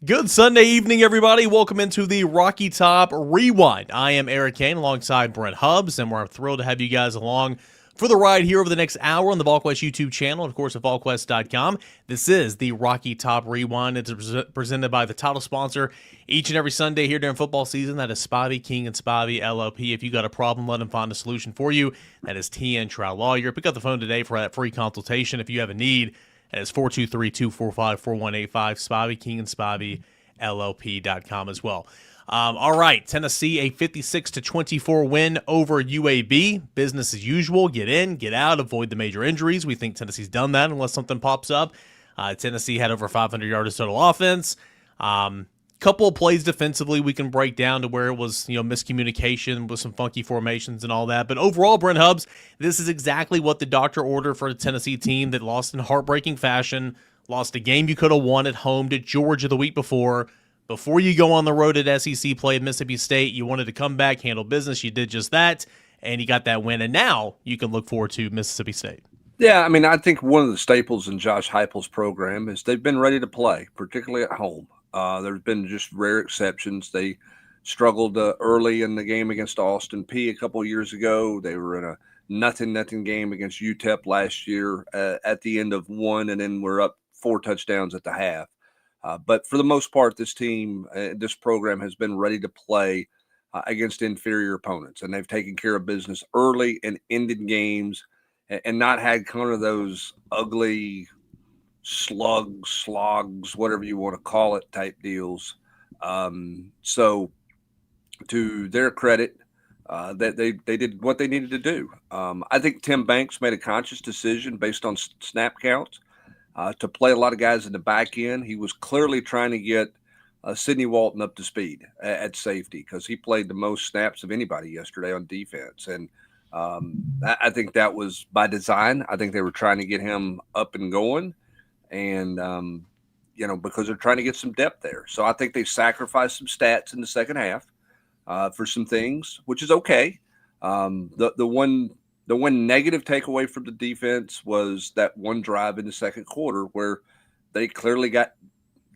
Good Sunday evening, everybody. Welcome into the Rocky Top Rewind. I am Eric Kane alongside Brent Hubbs, and we're thrilled to have you guys along for the ride here over the next hour on the Volquest YouTube channel and, of course, at Volquest.com. This is the Rocky Top Rewind. It's presented by the title sponsor each and every Sunday here during football season. That is Spivey, King & Spivey, LLP. If you got a problem, let them find a solution for you. That is TN Trout Lawyer. Pick up the phone today for that free consultation if you have a need. That is 423-245-4185, Spivey, King and Spivey, LLP.com as well. All right, Tennessee, a 56-24 win over UAB. Business as usual. Get in, get out, avoid the major injuries. We think Tennessee's done that unless something pops up. Tennessee had over 500 yards of total offense. Couple of plays defensively we can break down to where it was, miscommunication with some funky formations and all that. But overall, Brent Hubbs, this is exactly what the doctor ordered for a Tennessee team that lost in heartbreaking fashion, lost a game you could have won at home to Georgia the week before. Before you go on the road at SEC play at Mississippi State, you wanted to come back, handle business. You did just that, and you got that win. And now you can look forward to Mississippi State. Yeah, I mean, I think one of the staples in Josh Heupel's program is they've been ready to play, particularly at home. There's been just rare exceptions. They struggled early in the game against Austin Peay a couple of years ago. They were in a nothing game against UTEP last year at the end of one, and then we're up 4 touchdowns at the half. But for the most part, this team, this program has been ready to play against inferior opponents, and they've taken care of business early and ended games and not had kind of those ugly slogs, whatever you want to call it, type deals. So to their credit, that they did what they needed to do. I think Tim Banks made a conscious decision based on snap counts to play a lot of guys in the back end. He was clearly trying to get Sidney Walton up to speed at safety because he played the most snaps of anybody yesterday on defense. And I think that was by design. I think they were trying to get him up and going. And, because they're trying to get some depth there. So I think they sacrificed some stats in the second half for some things, which is okay. The one negative takeaway from the defense was that one drive in the second quarter where they clearly got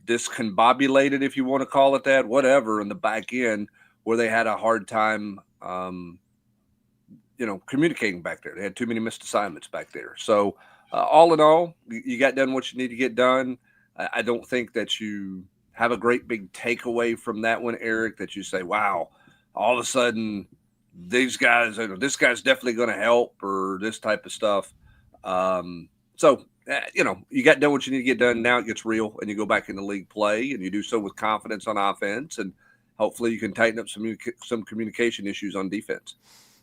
discombobulated, if you want to call it that, whatever, in the back end where they had a hard time, communicating back there. They had too many missed assignments back there. So, all in all, you got done what you need to get done. I don't think that you have a great big takeaway from that one, Eric, that you say, wow, all of a sudden this guy's definitely going to help or this type of stuff. You got done what you need to get done. Now it gets real and you go back into league play and you do so with confidence on offense. And hopefully you can tighten up some communication issues on defense.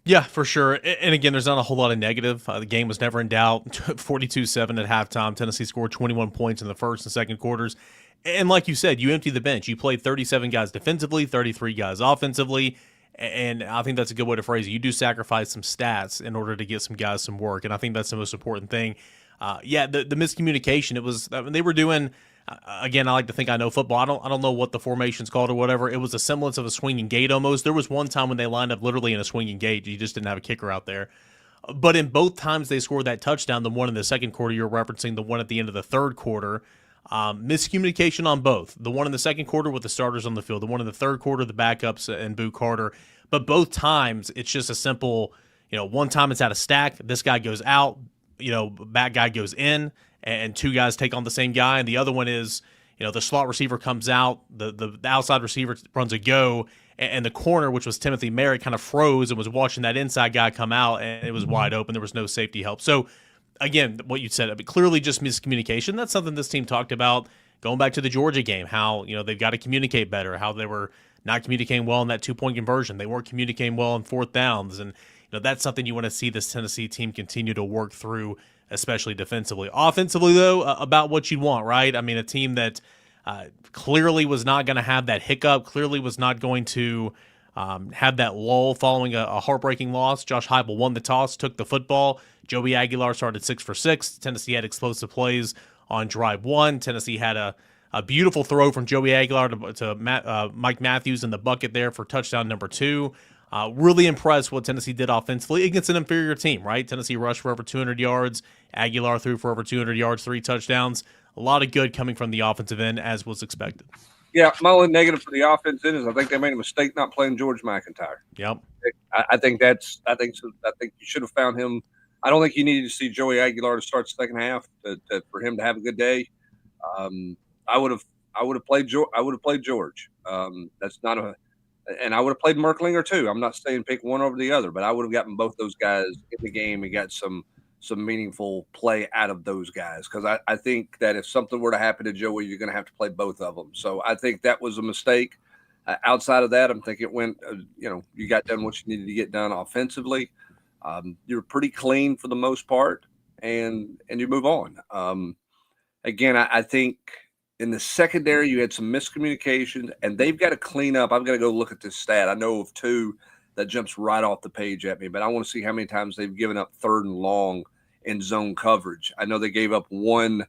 Yeah, for sure. And again, there's not a whole lot of negative. The game was never in doubt. 42-7 at halftime. Tennessee scored 21 points in the first and second quarters. And like you said, you emptied the bench. You played 37 guys defensively, 33 guys offensively. And I think that's a good way to phrase it. You do sacrifice some stats in order to get some guys some work. And I think that's the most important thing. The miscommunication, they were doing – again, I like to think I know football. I don't know what the formation's called or whatever. It was a semblance of a swinging gate almost. There was one time when they lined up literally in a swinging gate. You just didn't have a kicker out there. But in both times they scored that touchdown, the one in the second quarter, you're referencing the one at the end of the third quarter, miscommunication on both. The one in the second quarter with the starters on the field, the one in the third quarter, the backups and Boo Carter. But both times it's just a simple, one time it's out of stack. This guy goes out, bad guy goes in. And 2 guys take on the same guy, and the other one is, the slot receiver comes out, the outside receiver runs a go, and the corner, which was Timothy Merritt, kind of froze and was watching that inside guy come out, and it was wide open. There was no safety help. So, again, what you said, clearly just miscommunication. That's something this team talked about going back to the Georgia game, how, they've got to communicate better, how they were not communicating well in that 2-point conversion. They weren't communicating well on fourth downs, and that's something you want to see this Tennessee team continue to work through, especially defensively. Offensively, though, about what you'd want, right? I mean, a team that clearly was not going to have that hiccup, clearly was not going to have that lull following a heartbreaking loss. Josh Heupel won the toss, took the football. Joey Aguilar started 6 for 6. Tennessee had explosive plays on drive 1. Tennessee had a beautiful throw from Joey Aguilar to Mike Matthews in the bucket there for touchdown number 2. Really impressed what Tennessee did offensively against an inferior team, right? Tennessee rushed for over 200 yards. Aguilar threw for over 200 yards, 3 touchdowns. A lot of good coming from the offensive end, as was expected. Yeah, my only negative for the offense is I think they made a mistake not playing George McIntyre. Yep. I think that's I think you should have found him. I don't think you needed to see Joey Aguilar to start the second half for him to have a good day. Um, I would have played George. I would have played George. That's not a and I would have played Merklinger too. I'm not saying pick one over the other, but I would have gotten both those guys in the game and got some meaningful play out of those guys because I think that if something were to happen to Joey, you're going to have to play both of them. So I think that was a mistake. Outside of that, I'm thinking it went. You got done what you needed to get done offensively. You're pretty clean for the most part, and you move on. Again, I think in the secondary, you had some miscommunication, and they've got to clean up. I've got to go look at this stat. I know of two that jumps right off the page at me, but I want to see how many times they've given up 3rd and long in zone coverage. I know they gave up one,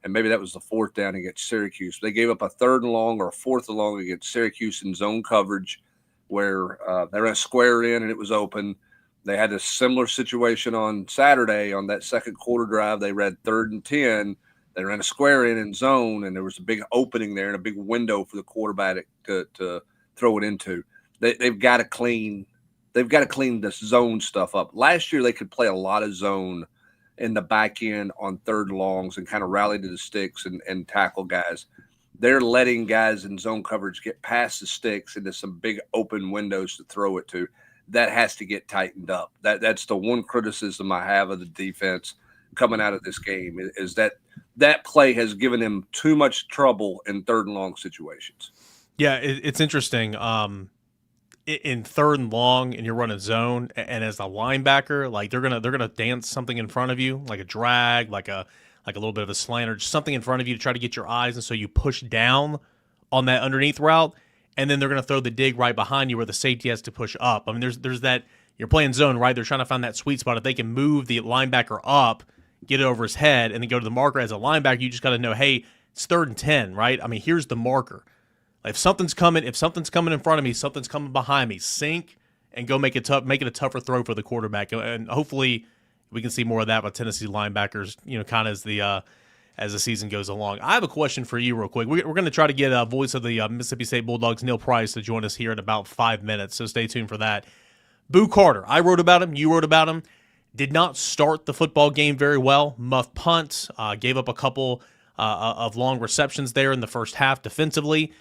and maybe that was the 4th down against Syracuse. They gave up a 3rd and long or a 4th and long against Syracuse in zone coverage where they ran a square in and it was open. They had a similar situation on Saturday on that second quarter drive. They read 3rd and 10. They ran a square in zone, and there was a big opening there and a big window for the quarterback to throw it into. They've got to clean this zone stuff up. Last year, they could play a lot of zone in the back end on 3rd longs and kind of rally to the sticks and tackle guys. They're letting guys in zone coverage get past the sticks into some big open windows to throw it to. That has to get tightened up. That's the one criticism I have of the defense coming out of this game is that play has given them too much trouble in 3rd and long situations. Yeah, it's interesting. In 3rd and long, and you're running zone, and as a linebacker, like they're gonna dance something in front of you, like a drag, like a little bit of a slant, or just something in front of you to try to get your eyes, and so you push down on that underneath route, and then they're gonna throw the dig right behind you where the safety has to push up. I mean, there's that you're playing zone, right? They're trying to find that sweet spot. If they can move the linebacker up, get it over his head, and then go to the marker as a linebacker, you just got to know, hey, it's 3rd and 10, right? I mean, here's the marker. If something's coming in front of me, something's coming behind me, sink and go make it a tougher throw for the quarterback. And hopefully we can see more of that with Tennessee linebackers, kind of as the season goes along. I have a question for you real quick. We're going to try to get a voice of the Mississippi State Bulldogs, Neil Price, to join us here in about 5 minutes, so stay tuned for that. Boo Carter, I wrote about him, you wrote about him, did not start the football game very well. Muff punt, gave up a couple of long receptions there in the first half defensively.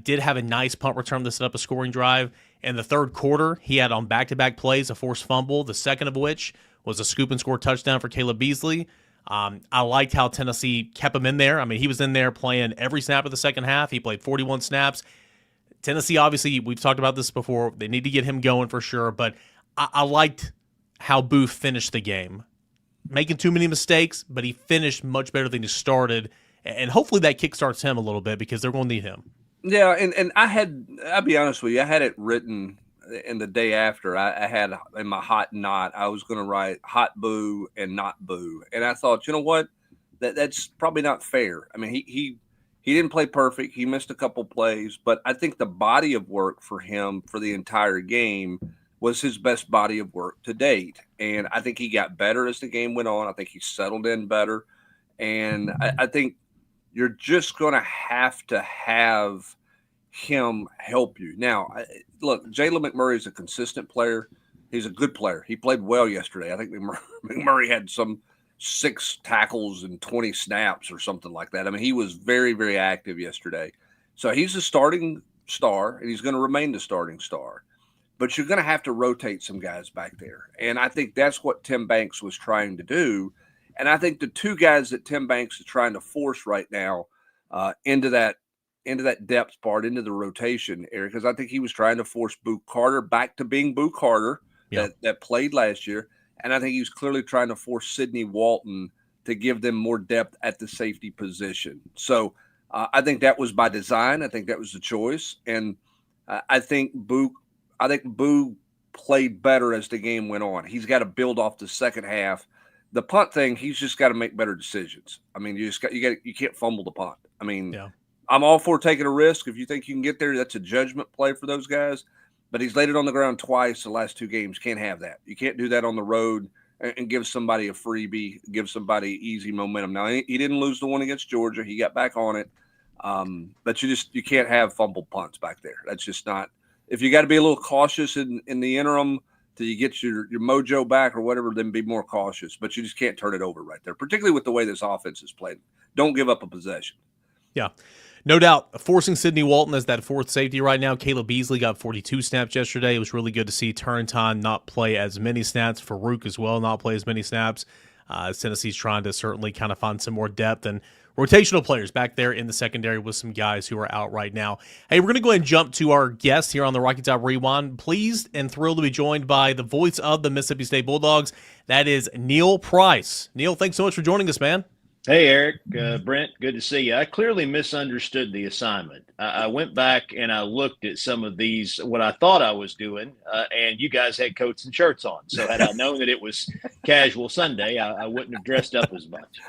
Did have a nice punt return to set up a scoring drive. In the 3rd quarter, he had on back-to-back plays a forced fumble, the second of which was a scoop and score touchdown for Caleb Beasley. I liked how Tennessee kept him in there. I mean, he was in there playing every snap of the second half. He played 41 snaps. Tennessee, obviously, we've talked about this before. They need to get him going for sure, but I liked how Boo finished the game. Making too many mistakes, but he finished much better than he started, and hopefully that kickstarts him a little bit because they're going to need him. Yeah, and I'll be honest with you, I had it written in the day after. I had in my hot knot, I was going to write hot boo and not boo. And I thought, you know what? That's probably not fair. I mean, he didn't play perfect. He missed a couple plays, but I think the body of work for him for the entire game was his best body of work to date. And I think he got better as the game went on. I think he settled in better. And I think you're just going to have him help you. Now, look, Jalen McMurray is a consistent player. He's a good player. He played well yesterday. I think McMurray had some 6 tackles and 20 snaps or something like that. I mean, he was very, very active yesterday. So he's a starting star, and he's going to remain the starting star. But you're going to have to rotate some guys back there. And I think that's what Tim Banks was trying to do. And I think the two guys that Tim Banks is trying to force right now into that depth part, into the rotation area, because I think he was trying to force Boo Carter back to being Boo Carter that played last year. And I think he was clearly trying to force Sidney Walton to give them more depth at the safety position. So I think that was by design. I think that was the choice. And I think Boo played better as the game went on. He's got to build off the second half. The punt thing, he's just got to make better decisions. I mean, you can't fumble the punt. I mean, I'm all for taking a risk. If you think you can get there, that's a judgment play for those guys. But he's laid it on the ground twice the last 2 games. Can't have that. You can't do that on the road and give somebody a freebie, give somebody easy momentum. Now, he didn't lose the one against Georgia. He got back on it. But you can't have fumbled punts back there. That's just not. If you got to be a little cautious in the interim till you get your mojo back or whatever, then be more cautious. But you just can't turn it over right there, particularly with the way this offense is played. Don't give up a possession. Yeah. No doubt, forcing Sidney Walton as that fourth safety right now. Caleb Beasley got 42 snaps yesterday. It was really good to see Turrentine not play as many snaps. Farouk as well not play as many snaps. Tennessee's trying to certainly kind of find some more depth and rotational players back there in the secondary with some guys who are out right now. Hey, we're going to go ahead and jump to our guest here on the Rocky Top Rewind. Pleased and thrilled to be joined by the voice of the Mississippi State Bulldogs. That is Neil Price. Neil, thanks so much for joining us, man. Hey, Eric, Brent, good to see you. I clearly misunderstood the assignment. I went back and I looked at some of these, what I thought I was doing, and you guys had coats and shirts on. So had I known that it was casual Sunday, I wouldn't have dressed up as much.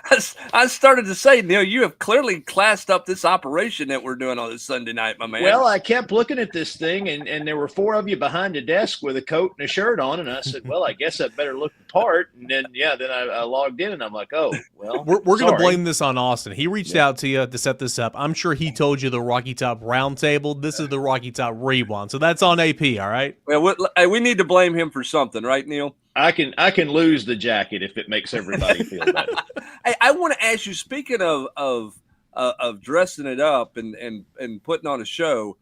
I started to say, Neil, you have clearly classed up this operation that we're doing on this Sunday night, my man. Well, I kept looking at this thing, and there were four of you behind the desk with a coat and a shirt on, and I said, well, I guess I better look the part. And then, I logged in, and I'm like, oh, well, we're going to blame this on Austin. He reached out to you to set this up. I'm sure he told you the Rocky Top Roundtable. This is the Rocky Top Rewind, so that's on AP. All right. Well, we need to blame him for something, right, Neil? I can lose the jacket if it makes everybody feel better. I want to ask you. Speaking of dressing it up and putting on a show,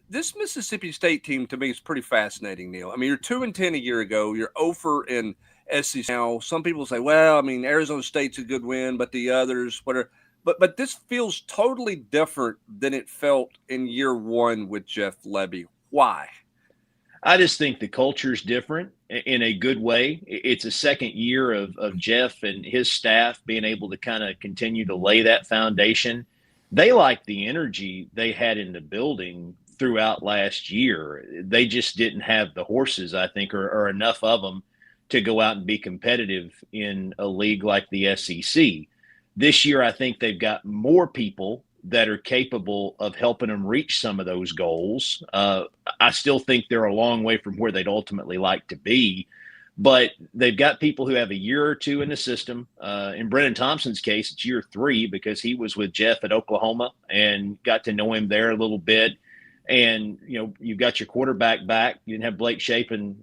this Mississippi State team to me is pretty fascinating, Neil. I mean, you're 2-10 a year ago. You're 0 in SEC now. Some people say, well, I mean, Arizona State's a good win, but the others, whatever. But this feels totally different than it felt in year one with Jeff Lebby. Why? I just think the culture is different in a good way. It's a second year of Jeff and his staff being able to kind of continue to lay that foundation. They like the energy they had in the building throughout last year. They just didn't have the horses, I think, or enough of them to go out and be competitive in a league like the SEC. This year, I think they've got more people that are capable of helping them reach some of those goals. I still think they're a long way from where they'd ultimately like to be, but they've got people who have a year or two in the system. In Brennan Thompson's case, it's year 3 because he was with Jeff at Oklahoma and got to know him there a little bit. And, you've got your quarterback back. You didn't have Blake Shapen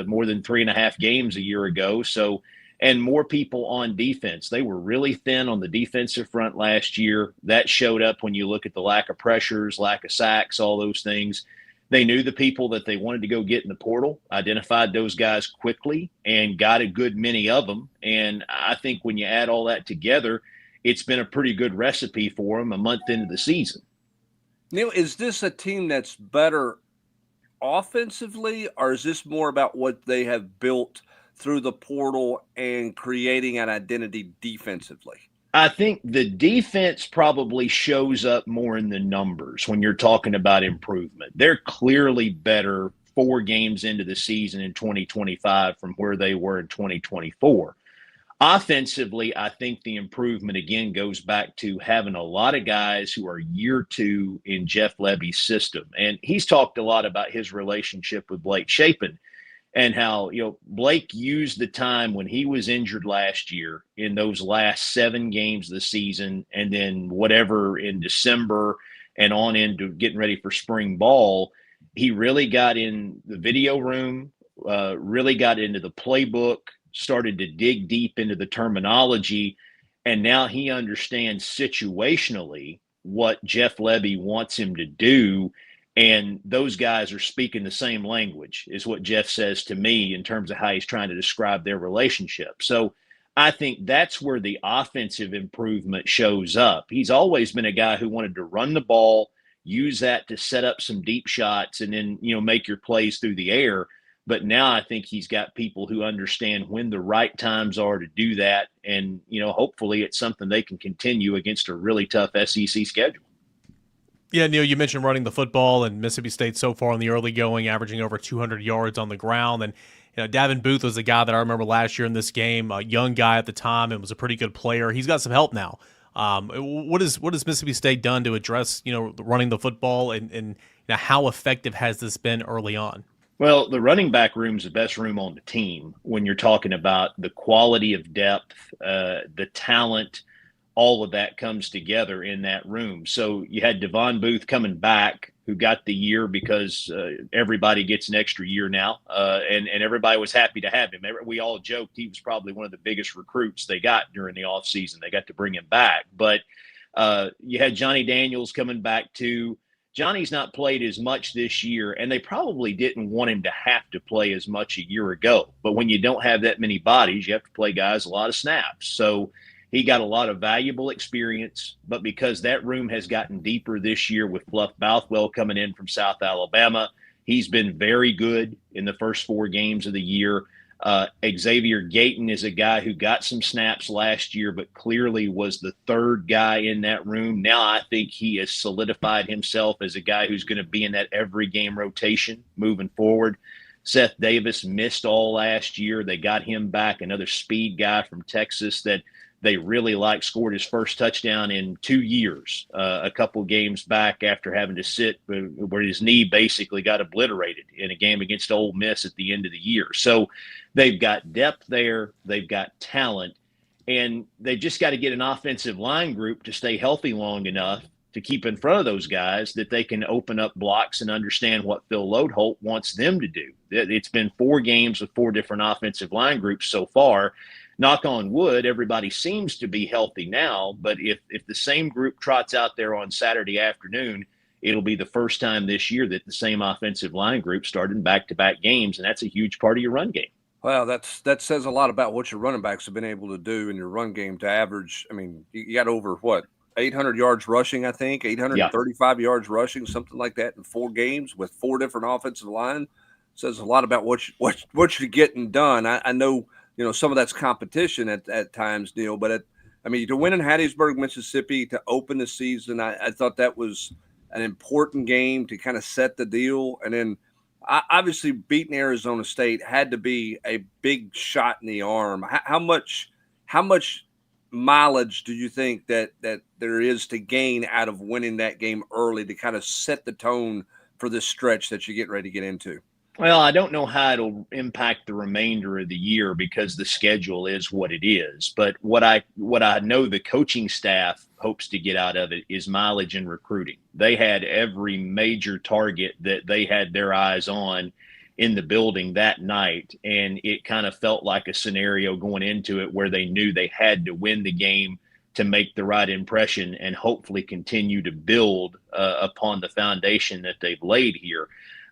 more than 3.5 games a year ago. So, and more people on defense. They were really thin on the defensive front last year. That showed up when you look at the lack of pressures, lack of sacks, all those things. They knew the people that they wanted to go get in the portal, identified those guys quickly, and got a good many of them. And I think when you add all that together, it's been a pretty good recipe for them a month into the season. Neil, is this a team that's better offensively, or is this more about what they have built through the portal and creating an identity defensively? I think the defense probably shows up more in the numbers when you're talking about improvement. They're clearly better 4 games into the season in 2025 from where they were in 2024. Offensively, I think the improvement again goes back to having a lot of guys who are year 2 in Jeff Lebby's system. And he's talked a lot about his relationship with Blake Shapen and how, Blake used the time when he was injured last year in those last 7 games of the season, and then whatever in December and on into getting ready for spring ball. He really got in the video room, really got into the playbook, started to dig deep into the terminology, and now he understands situationally what Jeff Lebby wants him to do. And those guys are speaking the same language, is what Jeff says to me in terms of how he's trying to describe their relationship. So I think that's where the offensive improvement shows up. He's always been a guy who wanted to run the ball, use that to set up some deep shots, and then, make your plays through the air. But now I think he's got people who understand when the right times are to do that. And, hopefully it's something they can continue against a really tough SEC schedule. Yeah, Neil, you mentioned running the football, and Mississippi State so far in the early going, averaging over 200 yards on the ground. And, Davin Booth was a guy that I remember last year in this game, a young guy at the time, and was a pretty good player. He's got some help now. What has Mississippi State done to address, running the football, and how effective has this been early on? Well, the running back room is the best room on the team when you're talking about the quality of depth, the talent all of that comes together in that room. So you had Devon Booth coming back, who got the year because everybody gets an extra year now, and everybody was happy to have him. We all joked he was probably one of the biggest recruits they got during the offseason. They got to bring him back. But you had Johnny Daniels coming back too. Johnny's not played as much this year, and they probably didn't want him to have to play as much a year ago. But when you don't have that many bodies, you have to play guys a lot of snaps. So he got a lot of valuable experience, but because that room has gotten deeper this year with Fluff Bothwell coming in from South Alabama, he's been very good in the first 4 games of the year. Xavier Gayton is a guy who got some snaps last year, but clearly was the 3rd guy in that room. Now I think he has solidified himself as a guy who's going to be in that every game rotation moving forward. Seth Davis missed all last year. They got him back, another speed guy from Texas that they really like, scored his first touchdown in 2 years, a couple games back after having to sit where his knee basically got obliterated in a game against Ole Miss at the end of the year. So they've got depth there, they've got talent, and they just got to get an offensive line group to stay healthy long enough to keep in front of those guys that they can open up blocks and understand what Phil Lodeholt wants them to do. It's been 4 games with 4 different offensive line groups so far. Knock on wood, everybody seems to be healthy now, but if the same group trots out there on Saturday afternoon, it'll be the first time this year that the same offensive line group started in back-to-back games, and that's a huge part of your run game. Well, that says a lot about what your running backs have been able to do in your run game to average. I mean, you got over, 800 yards rushing, I think, 835 yards rushing, something like that in 4 games with 4 different offensive line. Says a lot about what you're getting done. I know, some of that's competition at times, Neil, but to win in Hattiesburg, Mississippi to open the season, I thought that was an important game to kind of set the deal. And then obviously beating Arizona State had to be a big shot in the arm. How much mileage do you think that there is to gain out of winning that game early to kind of set the tone for this stretch that you're getting ready to get into? Well, I don't know how it'll impact the remainder of the year because the schedule is what it is. But what I know the coaching staff hopes to get out of it is mileage and recruiting. They had every major target that they had their eyes on in the building that night, and it kind of felt like a scenario going into it where they knew they had to win the game to make the right impression and hopefully continue to build upon the foundation that they've laid here.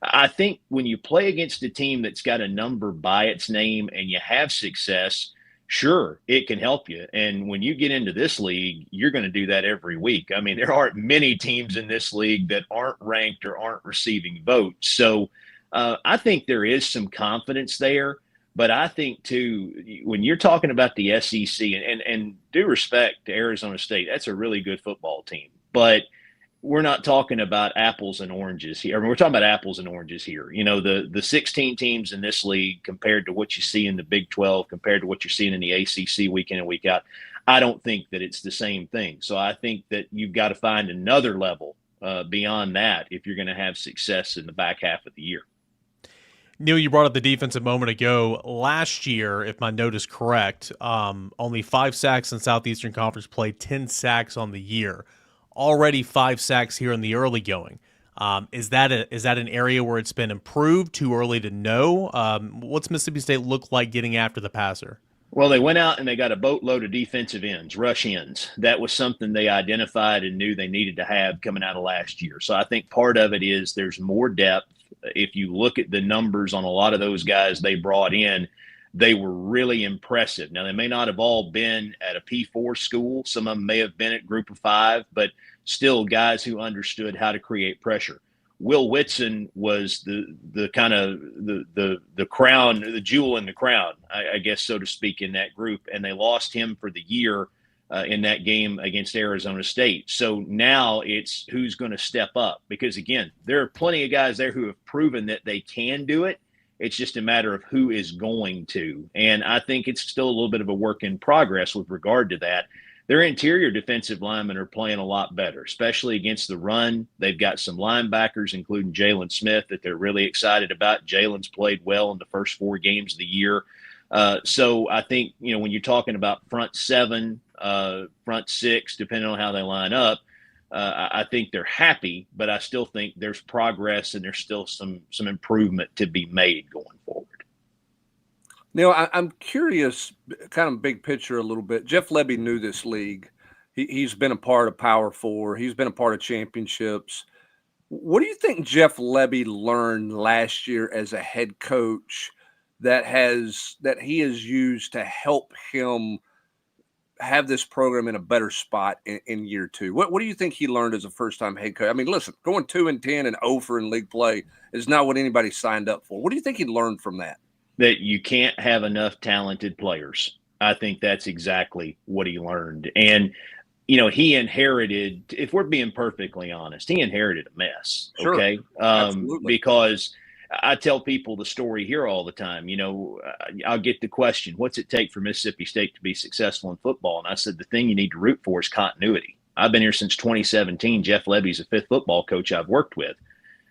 I think when you play against a team that's got a number by its name and you have success, sure, it can help you. And when you get into this league, you're going to do that every week. I mean, there aren't many teams in this league that aren't ranked or aren't receiving votes. So I think there is some confidence there. But I think, too, when you're talking about the SEC, and due respect to Arizona State, that's a really good football team. But we're not talking about apples and oranges here. I mean, we're talking about apples and oranges here. The 16 teams in this league compared to what you see in the Big 12, compared to what you're seeing in the ACC week in and week out, I don't think that it's the same thing. So I think that you've got to find another level beyond that if you're going to have success in the back half of the year. Neil, you brought up the defense a moment ago. Last year, if my note is correct, only 5 sacks in Southeastern Conference play, 10 sacks on the year. Already 5 sacks here in the early going. Is that an area where it's been improved? Too early to know? What's Mississippi State look like getting after the passer? Well, they went out and they got a boatload of defensive ends, rush ends. That was something they identified and knew they needed to have coming out of last year. So I think part of it is there's more depth. If you look at the numbers on a lot of those guys they brought in, they were really impressive. Now, they may not have all been at a P4 school. Some of them may have been at Group of 5, but still guys who understood how to create pressure. Will Whitson was the kind of the crown, the jewel in the crown, I guess, so to speak, in that group. And they lost him for the year in that game against Arizona State. So now it's who's going to step up. Because, again, there are plenty of guys there who have proven that they can do it. It's just a matter of who is going to. And I think it's still a little bit of a work in progress with regard to that. Their interior defensive linemen are playing a lot better, especially against the run. They've got some linebackers, including Jalen Smith, that they're really excited about. Jalen's played well in the first 4 games of the year. So I think, when you're talking about front 7, front six, depending on how they line up. I think they're happy, but I still think there's progress and there's still some improvement to be made going forward. Neil, I'm curious, kind of big picture a little bit. Jeff Lebby knew this league. He's been a part of Power Four. He's been a part of championships. What do you think Jeff Lebby learned last year as a head coach that he has used to help him have this program in a better spot in year two? What do you think he learned as a first-time head coach? I mean, listen, going 2-10 and 0 in league play is not what anybody signed up for. What do you think he learned from that? That you can't have enough talented players. I think that's exactly what he learned. And, he inherited, if we're being perfectly honest, he inherited a mess. Sure. Okay. Absolutely. Because I tell people the story here all the time. I'll get the question, what's it take for Mississippi State to be successful in football? And I said, the thing you need to root for is continuity. I've been here since 2017. Jeff Lebby's the fifth football coach I've worked with.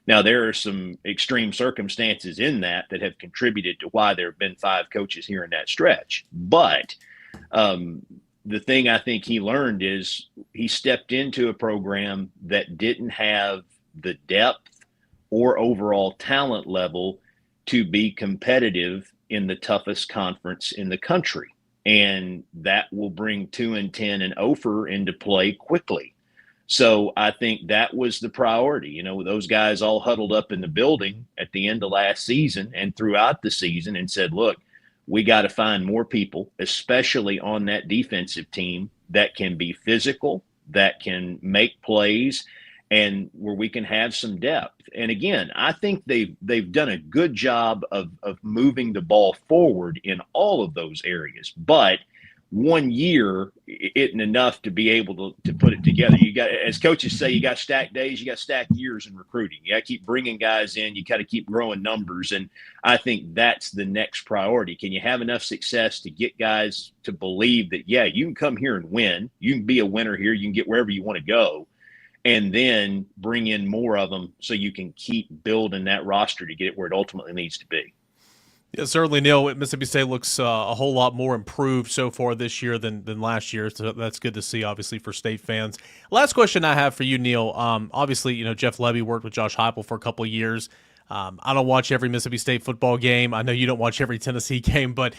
Now, there are some extreme circumstances in that have contributed to why there have been 5 coaches here in that stretch. But the thing I think he learned is he stepped into a program that didn't have the depth or overall talent level to be competitive in the toughest conference in the country. And that will bring 2-10 and over into play quickly. So I think that was the priority. Those guys all huddled up in the building at the end of last season and throughout the season and said, look, we got to find more people, especially on that defensive team, that can be physical, that can make plays, and where we can have some depth. And again, I think they've done a good job of moving the ball forward in all of those areas. But 1 year isn't enough to be able to put it together. You got, as coaches say, you got stacked days, you got stacked years in recruiting. You got to keep bringing guys in. You got to keep growing numbers. And I think that's the next priority. Can you have enough success to get guys to believe that, yeah, you can come here and win. You can be a winner here. You can get wherever you want to go. And then bring in more of them so you can keep building that roster to get it where it ultimately needs to be. Yeah, certainly, Neil. Mississippi State looks a whole lot more improved so far this year than last year. So that's good to see, obviously, for State fans. Last question I have for you, Neil. Obviously, Jeff Lebby worked with Josh Heupel for a couple of years. I don't watch every Mississippi State football game. I know you don't watch every Tennessee game, but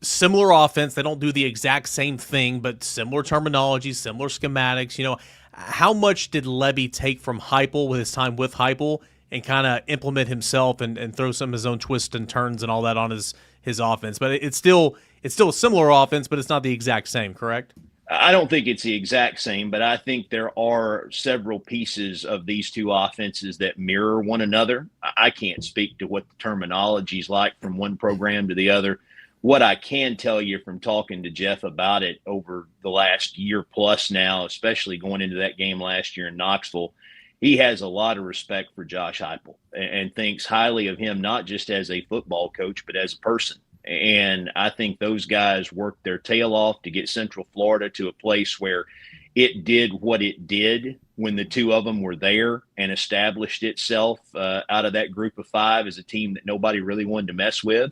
similar offense. They don't do the exact same thing, but similar terminology, similar schematics. How much did Lebby take from Heupel with his time with Heupel and kind of implement himself and throw some of his own twists and turns and all that on his offense? But it's still a similar offense, but it's not the exact same, correct? I don't think it's the exact same, but I think there are several pieces of these two offenses that mirror one another. I can't speak to what the terminology is like from one program to the other. What I can tell you from talking to Jeff about it over the last year plus now, especially going into that game last year in Knoxville, he has a lot of respect for Josh Heupel and thinks highly of him, not just as a football coach, but as a person. And I think those guys worked their tail off to get Central Florida to a place where it did what it did when the two of them were there and established itself out of that group of 5 as a team that nobody really wanted to mess with.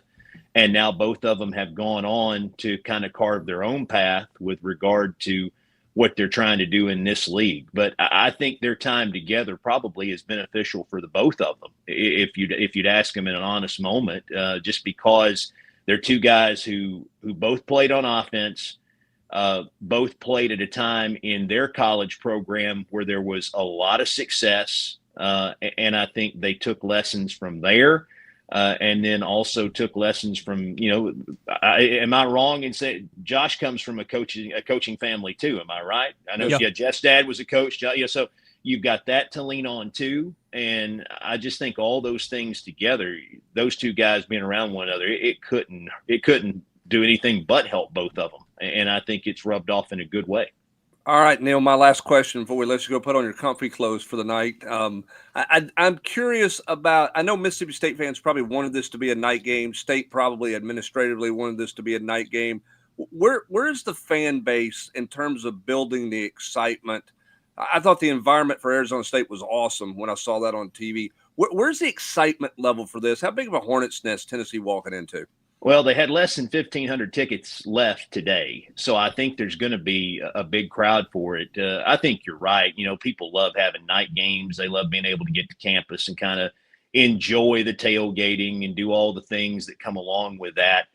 And now both of them have gone on to kind of carve their own path with regard to what they're trying to do in this league. But I think their time together probably is beneficial for the both of them. If you'd ask them in an honest moment, just because they're two guys who both played on offense, both played at a time in their college program where there was a lot of success. And I think they took lessons from there. And then also took lessons from, am I wrong in saying Josh comes from a coaching family too? Am I right? I know Jeff's dad was a coach. So you've got that to lean on too. And I just think all those things together, those two guys being around one another, it couldn't do anything but help both of them. And I think it's rubbed off in a good way. All right, Neil, my last question before we let you go put on your comfy clothes for the night. I'm curious about, I know Mississippi State fans probably wanted this to be a night game. State probably administratively wanted this to be a night game. Where's the fan base in terms of building the excitement? I thought the environment for Arizona State was awesome when I saw that on TV. Where's the excitement level for this? How big of a hornet's nest Tennessee walking into? Well, they had less than 1,500 tickets left today, so I think there's going to be a big crowd for it. I think you're right. People love having night games. They love being able to get to campus and kind of enjoy the tailgating and do all the things that come along with that.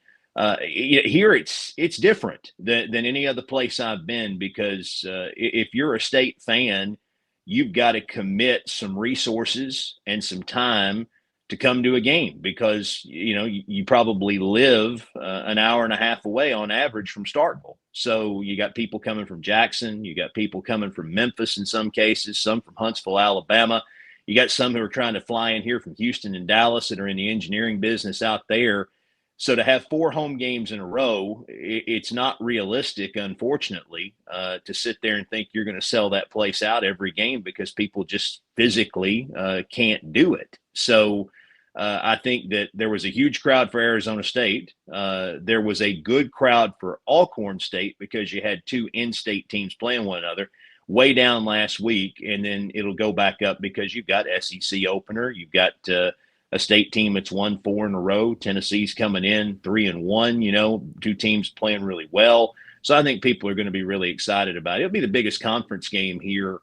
Here, it's different than any other place I've been because if you're a state fan, you've got to commit some resources and some time to come to a game because you probably live an hour and a half away on average from Starkville. So you got people coming from Jackson, you got people coming from Memphis in some cases, some from Huntsville, Alabama. You got some who are trying to fly in here from Houston and Dallas that are in the engineering business out there. So to have 4 home games in a row, it's not realistic, unfortunately, to sit there and think you're going to sell that place out every game because people just physically can't do it. So I think that there was a huge crowd for Arizona State. There was a good crowd for Alcorn State because you had 2 in-state teams playing one another. Way down last week, and then it'll go back up because you've got SEC opener. You've got a state team that's won 4 in a row. Tennessee's coming in 3-1. 2 teams playing really well. So I think people are going to be really excited about it. It'll be the biggest conference game here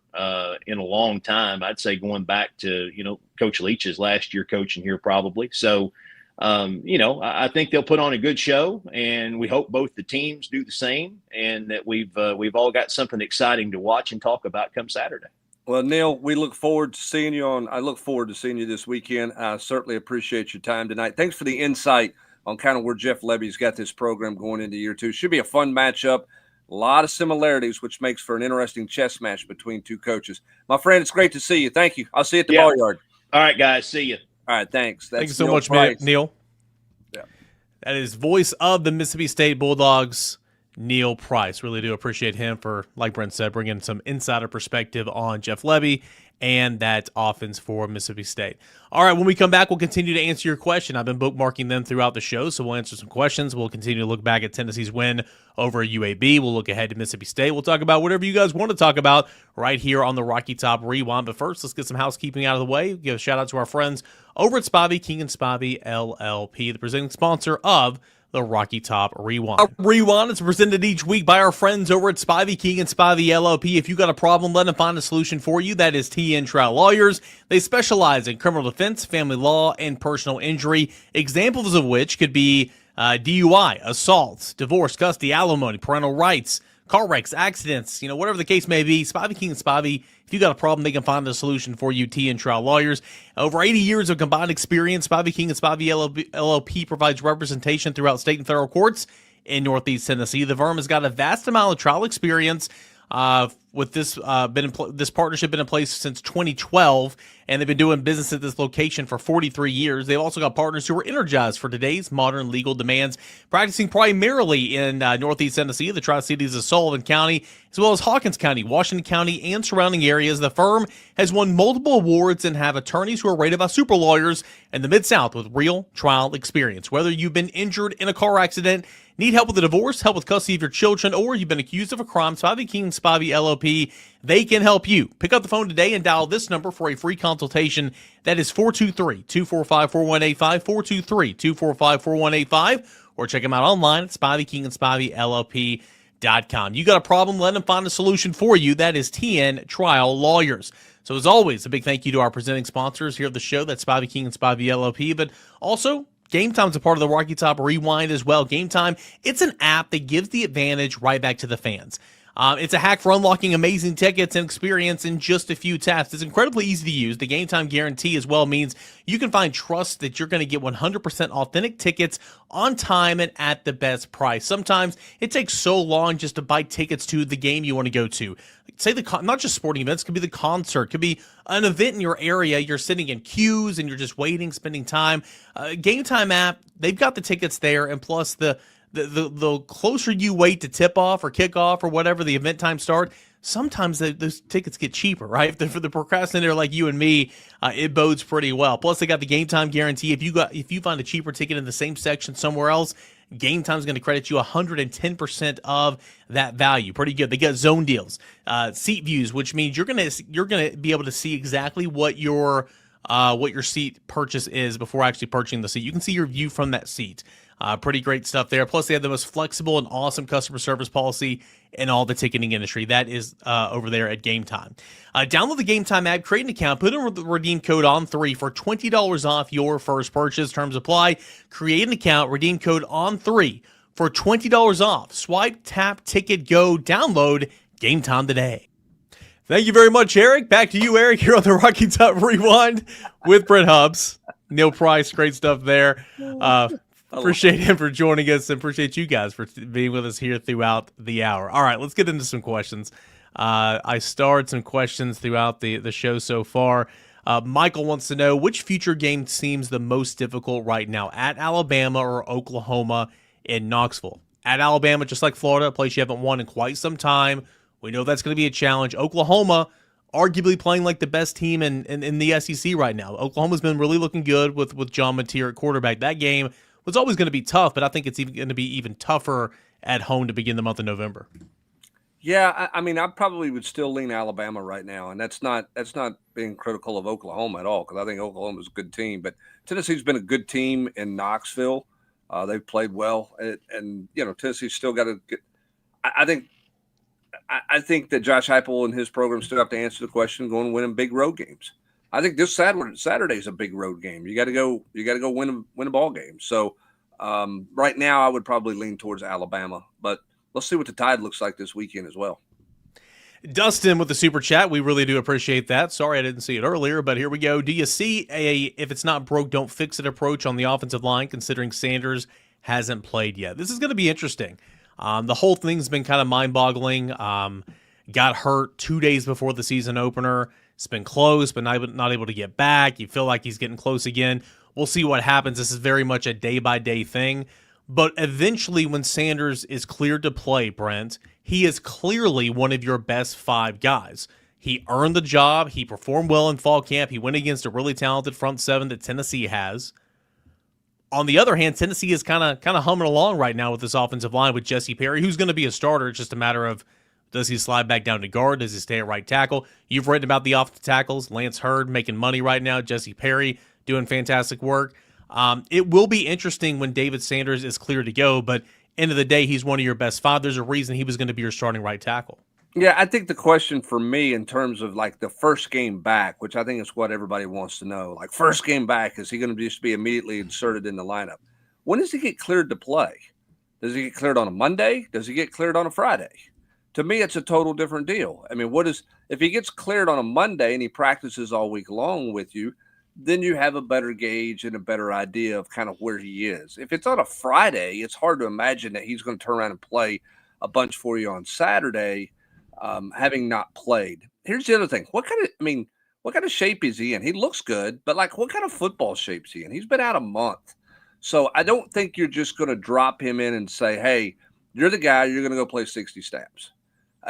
in a long time. I'd say going back to, Coach Leach's last year coaching here probably. So, I think they'll put on a good show, and we hope both the teams do the same, and that we've all got something exciting to watch and talk about come Saturday. Well, Neil, I look forward to seeing you this weekend. I certainly appreciate your time tonight. Thanks for the insight on kind of where Jeff Lebby's got this program going into year 2. Should be a fun matchup. A lot of similarities, which makes for an interesting chess match between 2 coaches. My friend, it's great to see you. Thank you. I'll see you at the ball yard. All right, guys. See you. All right, thanks. Thank you so much, Neil. Yeah. That is voice of the Mississippi State Bulldogs, Neil Price. Really do appreciate him for, like Brent said, bringing some insider perspective on Jeff Lebby and that offense for Mississippi State. All right, when we come back, we'll continue to answer your question. I've been bookmarking them throughout the show, so we'll answer some questions. We'll continue to look back at Tennessee's win over UAB. We'll look ahead to Mississippi State. We'll talk about whatever you guys want to talk about right here on the Rocky Top Rewind. But first, let's get some housekeeping out of the way. Give a shout-out to our friends over at Spivey, King and Spivey, LLP, the presenting sponsor of the Rocky Top Rewind. Our Rewind is presented each week by our friends over at Spivey, King and Spivey, LLP. If you got a problem, let them find a solution for you. That is TN Trial Lawyers. They specialize in criminal defense, family law, and personal injury, examples of which could be DUI, assault, divorce, custody, alimony, parental rights, car wrecks, accidents, whatever the case may be. Spivey, King and Spivey, if you got a problem, they can find a solution for you. TN Trial Lawyers. Over 80 years of combined experience, Spivey, King and Spivey LLP provides representation throughout state and federal courts in Northeast Tennessee. The firm has got a vast amount of trial experience with this this partnership been in place since 2012, and they've been doing business at this location for 43 years. They've also got partners who are energized for today's modern legal demands, practicing primarily in Northeast Tennessee, the Tri-Cities of Sullivan County, as well as Hawkins County, Washington County, and surrounding areas. The firm has won multiple awards and have attorneys who are rated by super lawyers in the Mid-South with real trial experience. Whether you've been injured in a car accident, need help with a divorce, help with custody of your children, or you've been accused of a crime, Spivey, King and Spivey LLP, they can help you. Pick up the phone today and dial this number for a free consultation. That is 423-245-4185, 423-245-4185, or check them out online at Spivey, King and Spivey LLP.com. You got a problem, let them find a solution for you. That is TN Trial Lawyers. So as always, a big thank you to our presenting sponsors here at the show. That's Spivey, King and Spivey LLP, but also Game Time's a part of the Rocky Top Rewind as well. Game Time, it's an app that gives the advantage right back to the fans. It's a hack for unlocking amazing tickets and experience in just a few taps. It's incredibly easy to use. The Game Time guarantee as well means you can find trust that you're going to get 100% authentic tickets on time and at the best price. Sometimes it takes so long just to buy tickets to the game you want to go to. Say not just sporting events, it could be the concert, could be an event in your area. You're sitting in queues and you're just waiting, spending time. Game Time app, they've got the tickets there, and plus the closer you wait to tip off or kick off or whatever the event time start, sometimes those tickets get cheaper, right? For the procrastinator like you and me, it bodes pretty well. Plus, they got the Game Time guarantee. If you find a cheaper ticket in the same section somewhere else, Game Time's going to credit you 110% of that value. Pretty good. They got zone deals, seat views, which means you're going to be able to see exactly what your what your seat purchase is before actually purchasing the seat. You can see your view from that seat. Pretty great stuff there. Plus, they have the most flexible and awesome customer service policy in all the ticketing industry. That is over there at Game Time. Download the Game Time app, create an account, put in the redeem code ON3 for $20 off your first purchase. Terms apply. Create an account, redeem code ON3 for $20 off. Swipe, tap, ticket, go, download Game Time today. Thank you very much, Eric. Back to you, Eric, here on the Rocky Top Rewind with Brent Hubbs. Neil Price, great stuff there. Appreciate him for joining us, and appreciate you guys for being with us here throughout the hour. All right, let's get into some questions. I starred some questions throughout the show so far. Michael wants to know, which future game seems the most difficult right now, at Alabama or Oklahoma in Knoxville? At Alabama, just like Florida, a place you haven't won in quite some time. We know that's going to be a challenge. Oklahoma, arguably playing like the best team in the SEC right now. Oklahoma's been really looking good with John Mateer at quarterback. That game was always going to be tough, but I think it's even going to be even tougher at home to begin the month of November. Yeah, I mean, I probably would still lean Alabama right now, and that's not being critical of Oklahoma at all, because I think Oklahoma's a good team. But Tennessee's been a good team in Knoxville. They've played well, and Tennessee's still got to get. I think that Josh Heupel and his program still have to answer the question, going and winning big road games. I think this Saturday is a big road game. You got to go win a ball game. So right now, I would probably lean towards Alabama, but let's see what the Tide looks like this weekend as well. Dustin with the super chat, we really do appreciate that. Sorry I didn't see it earlier, but here we go. Do you see a if it's not broke, don't fix it approach on the offensive line, considering Sanders hasn't played yet? This is going to be interesting. The whole thing's been kind of mind-boggling. Got hurt 2 days before the season opener. It's been close, but not able to get back. You feel like he's getting close again. We'll see what happens. This is very much a day-by-day thing. But eventually, when Sanders is cleared to play, Brent, he is clearly one of your best 5 guys. He earned the job. He performed well in fall camp. He went against a really talented front 7 that Tennessee has. On the other hand, Tennessee is kind of humming along right now with this offensive line with Jesse Perry, who's going to be a starter. It's just a matter of, does he slide back down to guard? Does he stay at right tackle? You've written about the offensive tackles. Lance Hurd making money right now. Jesse Perry doing fantastic work. It will be interesting when David Sanders is clear to go, but end of the day, he's one of your best 5. There's a reason he was going to be your starting right tackle. Yeah, I think the question for me in terms of like the first game back, which I think is what everybody wants to know, like first game back, is he going to just be immediately inserted in the lineup? When does he get cleared to play? Does he get cleared on a Monday? Does he get cleared on a Friday? To me, it's a total different deal. I mean, if he gets cleared on a Monday and he practices all week long with you, then you have a better gauge and a better idea of kind of where he is. If it's on a Friday, it's hard to imagine that he's going to turn around and play a bunch for you on Saturday, having not played. Here's the other thing. What kind of shape is he in? He looks good, but like, what kind of football shape is he in? He's been out a month. So I don't think you're just going to drop him in and say, hey, you're the guy, you're going to go play 60 snaps.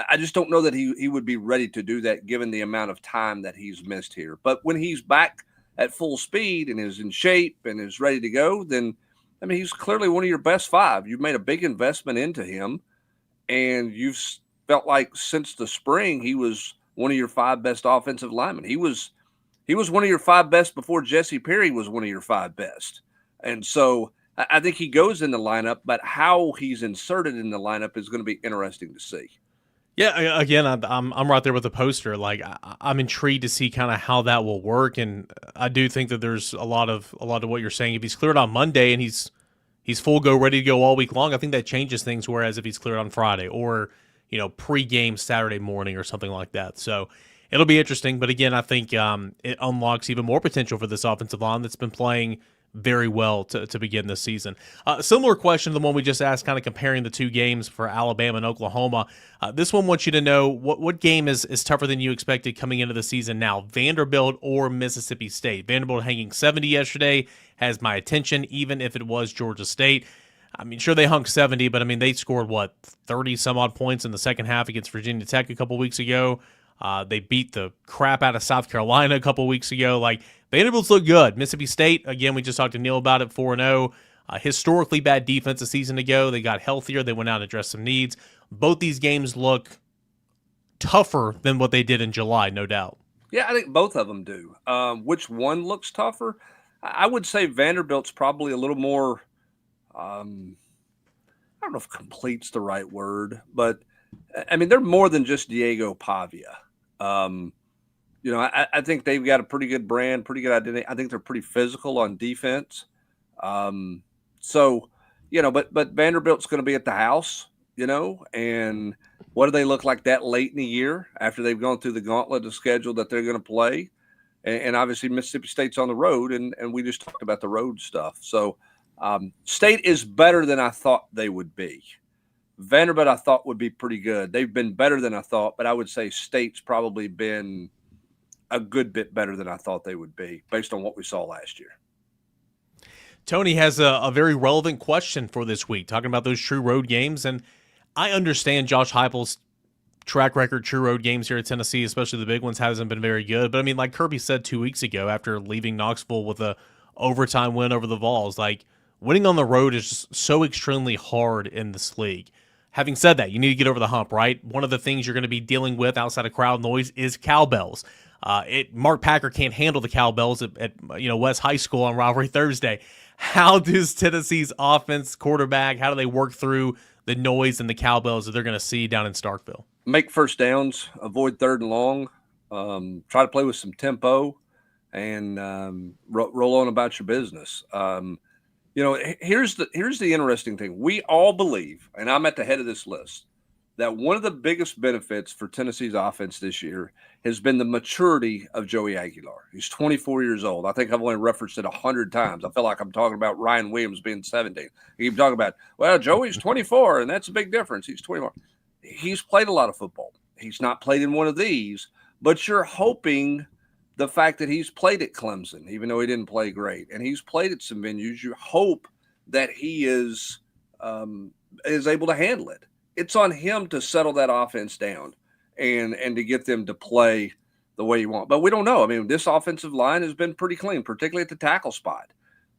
I just don't know that he would be ready to do that given the amount of time that he's missed here. But when he's back at full speed and is in shape and is ready to go, then, I mean, he's clearly one of your best 5. You've made a big investment into him, and you've felt like since the spring he was one of your 5 best offensive linemen. He was one of your 5 best before Jesse Perry was one of your 5 best. And so I think he goes in the lineup, but how he's inserted in the lineup is going to be interesting to see. Yeah, again, I'm right there with the poster. Like, I'm intrigued to see kind of how that will work, and I do think that there's a lot of what you're saying. If he's cleared on Monday and he's full go, ready to go all week long, I think that changes things. Whereas if he's cleared on Friday or pre-game Saturday morning or something like that, so it'll be interesting. But again, I think it unlocks even more potential for this offensive line that's been playing very well to begin this season. Similar question to the one we just asked, kind of comparing the 2 games for Alabama and Oklahoma. This one wants you to know what game is tougher than you expected coming into the season now, Vanderbilt or Mississippi State? Vanderbilt hanging 70 yesterday has my attention, even if it was Georgia State. I mean, sure, they hung 70, but I mean, they scored 30 some odd points in the second half against Virginia Tech a couple weeks ago. They beat the crap out of South Carolina a couple weeks ago. Like, Vanderbilt's look good. Mississippi State, again, we just talked to Neil about it, 4-0. Historically bad defense a season ago. They got healthier. They went out and addressed some needs. Both these games look tougher than what they did in July, no doubt. Yeah, I think both of them do. Which one looks tougher? I would say Vanderbilt's probably a little more. Um, I don't know if complete's the right word, but I mean they're more than just Diego Pavia. Um, I think they've got a pretty good brand, pretty good identity. I think they're pretty physical on defense. Um, so, but Vanderbilt's going to be at the house, and what do they look like that late in the year after they've gone through the gauntlet of schedule that they're going to play? And obviously Mississippi State's on the road, and we just talked about the road stuff. So State is better than I thought they would be. Vanderbilt I thought would be pretty good. They've been better than I thought, but I would say State's probably been a good bit better than I thought they would be based on what we saw last year. Tony has a very relevant question for this week, talking about those true road games. And I understand Josh Heupel's track record, true road games here at Tennessee, especially the big ones, hasn't been very good. But I mean, like Kirby said 2 weeks ago after leaving Knoxville with a overtime win over the Vols, like winning on the road is just so extremely hard in this league. Having said that, you need to get over the hump, right? One of the things you're going to be dealing with outside of crowd noise is cowbells. Mark Packer can't handle the cowbells at West High School on Rivalry Thursday. How does Tennessee's offense, quarterback, how do they work through the noise and the cowbells that they're going to see down in Starkville? Make first downs, avoid third and long, try to play with some tempo, and roll on about your business. Here's the interesting thing. We all believe, and I'm at the head of this list, that one of the biggest benefits for Tennessee's offense this year has been the maturity of Joey Aguilar. He's 24 years old. I think I've only referenced it 100 times. I feel like I'm talking about Ryan Williams being 17. You keep talking about, well, Joey's 24, and that's a big difference. He's 24. He's played a lot of football. He's not played in one of these, but you're hoping the fact that he's played at Clemson, even though he didn't play great, and he's played at some venues, you hope that he is able to handle it. It's on him to settle that offense down and to get them to play the way you want. But we don't know. I mean, this offensive line has been pretty clean, particularly at the tackle spot.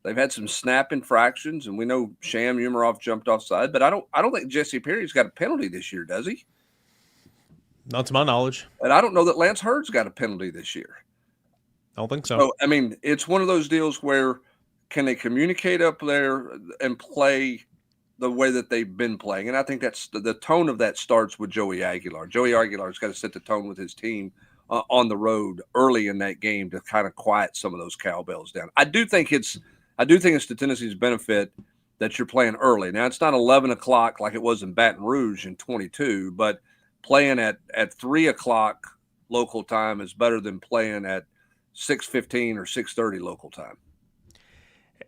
They've had some snap infractions, and we know Sham Umarov jumped offside, but I don't think Jesse Perry's got a penalty this year, does he? Not to my knowledge. And I don't know that Lance Hurd's got a penalty this year. I don't think so. So, I mean, it's one of those deals where can they communicate up there and play the way that they've been playing? And I think that's the tone of that starts with Joey Aguilar. Joey Aguilar's got to set the tone with his team on the road early in that game to kind of quiet some of those cowbells down. I do think it's to Tennessee's benefit that you're playing early. Now, it's not 11 o'clock like it was in Baton Rouge in 22, but playing at 3 o'clock local time is better than playing at 6:15 or 6:30 local time.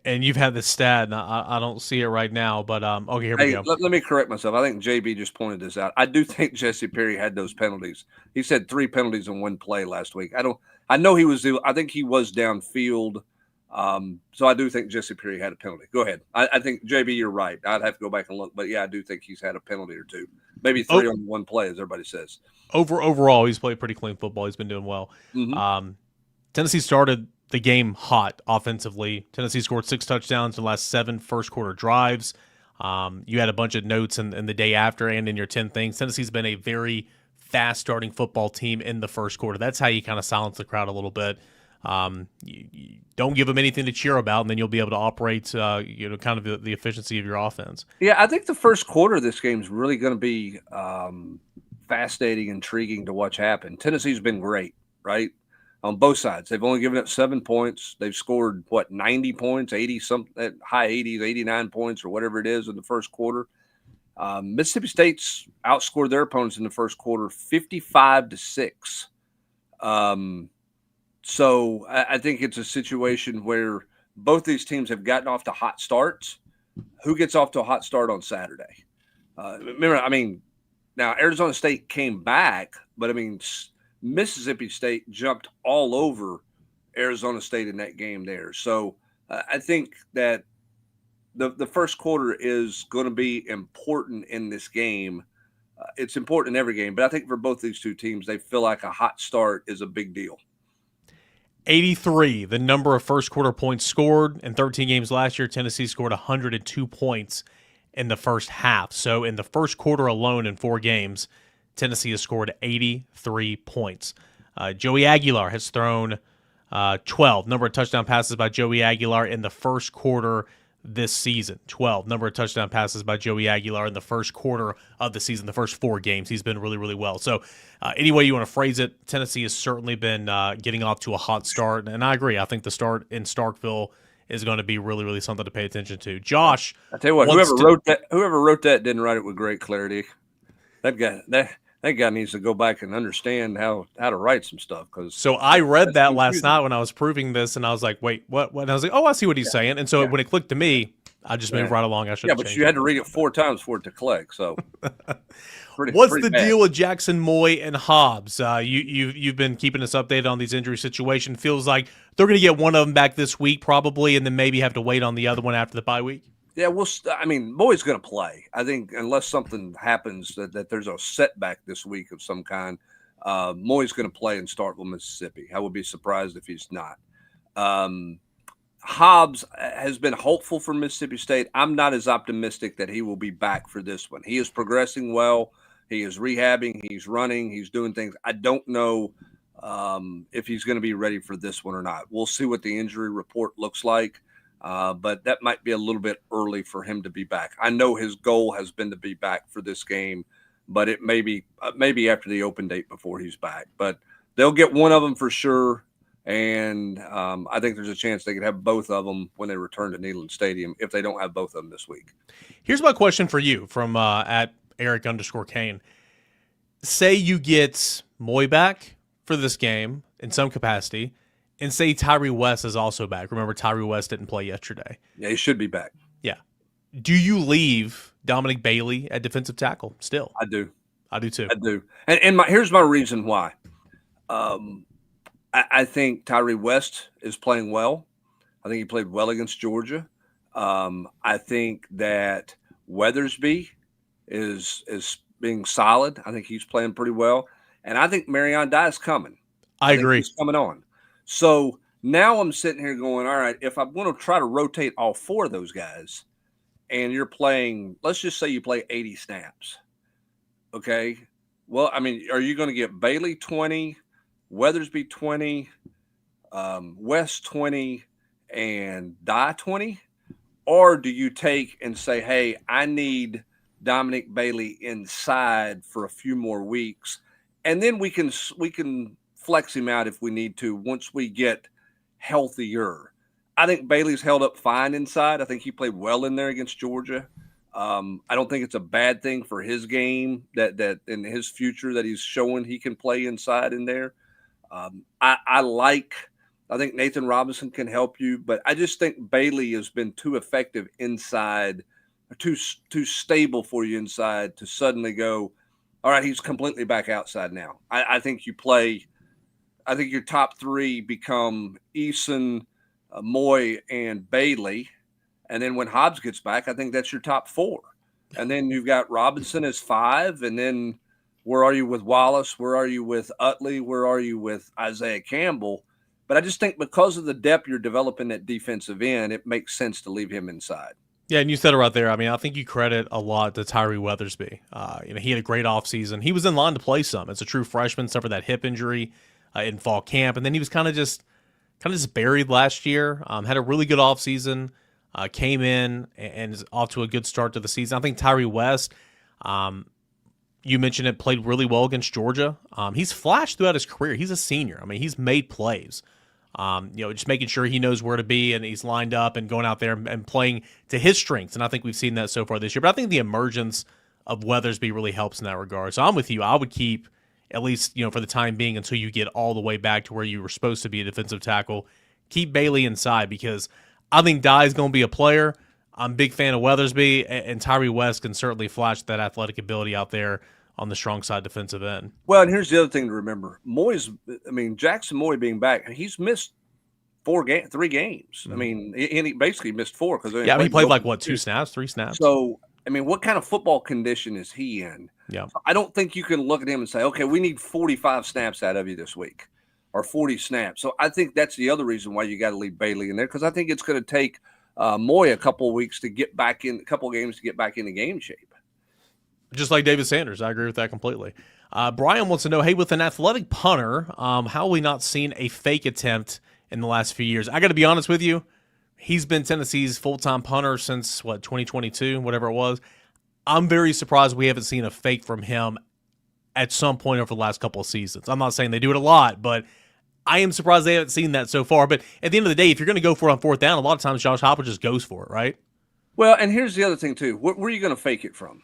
And you've had this stat, and I don't see it right now, but okay, here we go. Let me correct myself. I think JB just pointed this out. I do think Jesse Perry had those penalties. He said 3 penalties in one play last week. I think he was downfield. So I do think Jesse Perry had a penalty. Go ahead. I think JB, you're right. I'd have to go back and look, but yeah, I do think he's had a penalty or two, maybe 3 on one play, as everybody says. Overall, he's played pretty clean football. He's been doing well. Mm-hmm. Tennessee started the game hot offensively. Tennessee scored 6 touchdowns in the last 7 first-quarter drives. You had a bunch of notes in the day after and in your 10 things. Tennessee's been a very fast-starting football team in the first quarter. That's how you kind of silence the crowd a little bit. You don't give them anything to cheer about, and then you'll be able to operate, kind of the efficiency of your offense. Yeah, I think the first quarter of this game is really going to be fascinating, intriguing to watch happen. Tennessee's been great, right? On both sides. They've only given up 7 points. They've scored, 90 points, 80-something, high 80s, 89 points or whatever it is in the first quarter. Mississippi State's outscored their opponents in the first quarter 55-6. So I think it's a situation where both these teams have gotten off to hot starts. Who gets off to a hot start on Saturday? Now Arizona State came back, but Mississippi State jumped all over Arizona State in that game there. So I think that the first quarter is going to be important in this game. It's important in every game, but I think for both these two teams, they feel like a hot start is a big deal. 83, the number of first quarter points scored. In 13 games last year, Tennessee scored 102 points in the first half. So in the first quarter alone in 4 games, Tennessee has scored 83 points. Joey Aguilar has thrown 12. Number of touchdown passes by Joey Aguilar in the first quarter this season. 12. Number of touchdown passes by Joey Aguilar in the first quarter of the season, the first 4 games. He's been really, really well. So any way you want to phrase it, Tennessee has certainly been getting off to a hot start. And I agree. I think the start in Starkville is going to be really, really something to pay attention to. Josh, I tell you what, whoever wrote that didn't write it with great clarity. That guy needs to go back and understand how to write some stuff. So I read that last night when I was proving this, and I was like, wait, what? And I was like, oh, I see what he's saying. And so when it clicked to me, I just moved right along. I should. Yeah, but you had to read it 4 times for it to click. So what's the deal with Jackson Moy and Hobbs? You've been keeping us updated on these injury situations. Feels like they're going to get one of them back this week probably, and then maybe have to wait on the other one after the bye week. Yeah, Moy's going to play. I think unless something happens that there's a setback this week of some kind, Moy's going to play in Starkville, Mississippi. I would be surprised if he's not. Hobbs has been hopeful for Mississippi State. I'm not as optimistic that he will be back for this one. He is progressing well. He is rehabbing. He's running. He's doing things. I don't know if he's going to be ready for this one or not. We'll see what the injury report looks like. But that might be a little bit early for him to be back. I know his goal has been to be back for this game, but it may be after the open date before he's back. But they'll get one of them for sure, and I think there's a chance they could have both of them when they return to Neyland Stadium if they don't have both of them this week. Here's my question for you from at Eric_Kane. Say you get Moy back for this game in some capacity, and say Tyree West is also back. Remember, Tyree West didn't play yesterday. Yeah, he should be back. Yeah. Do you leave Dominic Bailey at defensive tackle still? I do. I do too. I do. And here's my reason why. I think Tyree West is playing well. I think he played well against Georgia. I think that Weathersby is being solid. I think he's playing pretty well. And I think Marion Dye is coming. I agree. He's coming on. So now I'm sitting here going, all right, if I'm going to try to rotate all 4 of those guys and you're playing, let's just say you play 80 snaps. Okay. Well, I mean, are you going to get Bailey 20, Weathersby 20, West 20, and Dye 20? Or do you take and say, hey, I need Dominic Bailey inside for a few more weeks, and then we can flex him out if we need to once we get healthier. I think Bailey's held up fine inside. I think he played well in there against Georgia. I don't think it's a bad thing for his game that in his future that he's showing he can play inside in there. I think Nathan Robinson can help you, but I just think Bailey has been too effective inside, too stable for you inside to suddenly go, all right, he's completely back outside now. I think you play – I think your top 3 become Eason, Moy, and Bailey. And then when Hobbs gets back, I think that's your top 4. And then you've got Robinson as 5. And then where are you with Wallace? Where are you with Utley? Where are you with Isaiah Campbell? But I just think because of the depth you're developing at defensive end, it makes sense to leave him inside. Yeah, and you said it right there. I mean, I think you credit a lot to Tyree Weathersby. He had a great offseason. He was in line to play some. It's a true freshman, suffered that hip injury in fall camp, and then he was kind of just buried last year. Had a really good offseason, came in and is off to a good start to the season. I think Tyree West, you mentioned it, played really well against Georgia. He's flashed throughout his career. He's a senior. I mean, he's made plays. Just making sure he knows where to be and he's lined up and going out there and playing to his strengths. And I think we've seen that so far this year. But I think the emergence of Weathersby really helps in that regard. So I'm with you. I would keep, at least, for the time being, until you get all the way back to where you were supposed to be a defensive tackle, keep Bailey inside, because I think Dye is going to be a player. I'm a big fan of Weathersby, and Tyree West can certainly flash that athletic ability out there on the strong side defensive end. Well, and here's the other thing to remember. Jackson Moy being back, he's missed 3 games. Mm-hmm. I mean, he basically missed 4. He played like, 2 snaps, 3 snaps? So, what kind of football condition is he in? Yeah. So I don't think you can look at him and say, okay, we need 45 snaps out of you this week or 40 snaps. So I think that's the other reason why you got to leave Bailey in there, because I think it's going to take Moy a couple of weeks to get back in, a couple of games to get back into game shape. Just like David Sanders. I agree with that completely. Brian wants to know, hey, with an athletic punter, how have we not seen a fake attempt in the last few years? I got to be honest with you. He's been Tennessee's full-time punter since, 2022, whatever it was. I'm very surprised we haven't seen a fake from him at some point over the last couple of seasons. I'm not saying they do it a lot, but I am surprised they haven't seen that so far. But at the end of the day, if you're going to go for it on fourth down, a lot of times Josh Hopper just goes for it, right? Well, and here's the other thing, too. Where are you going to fake it from?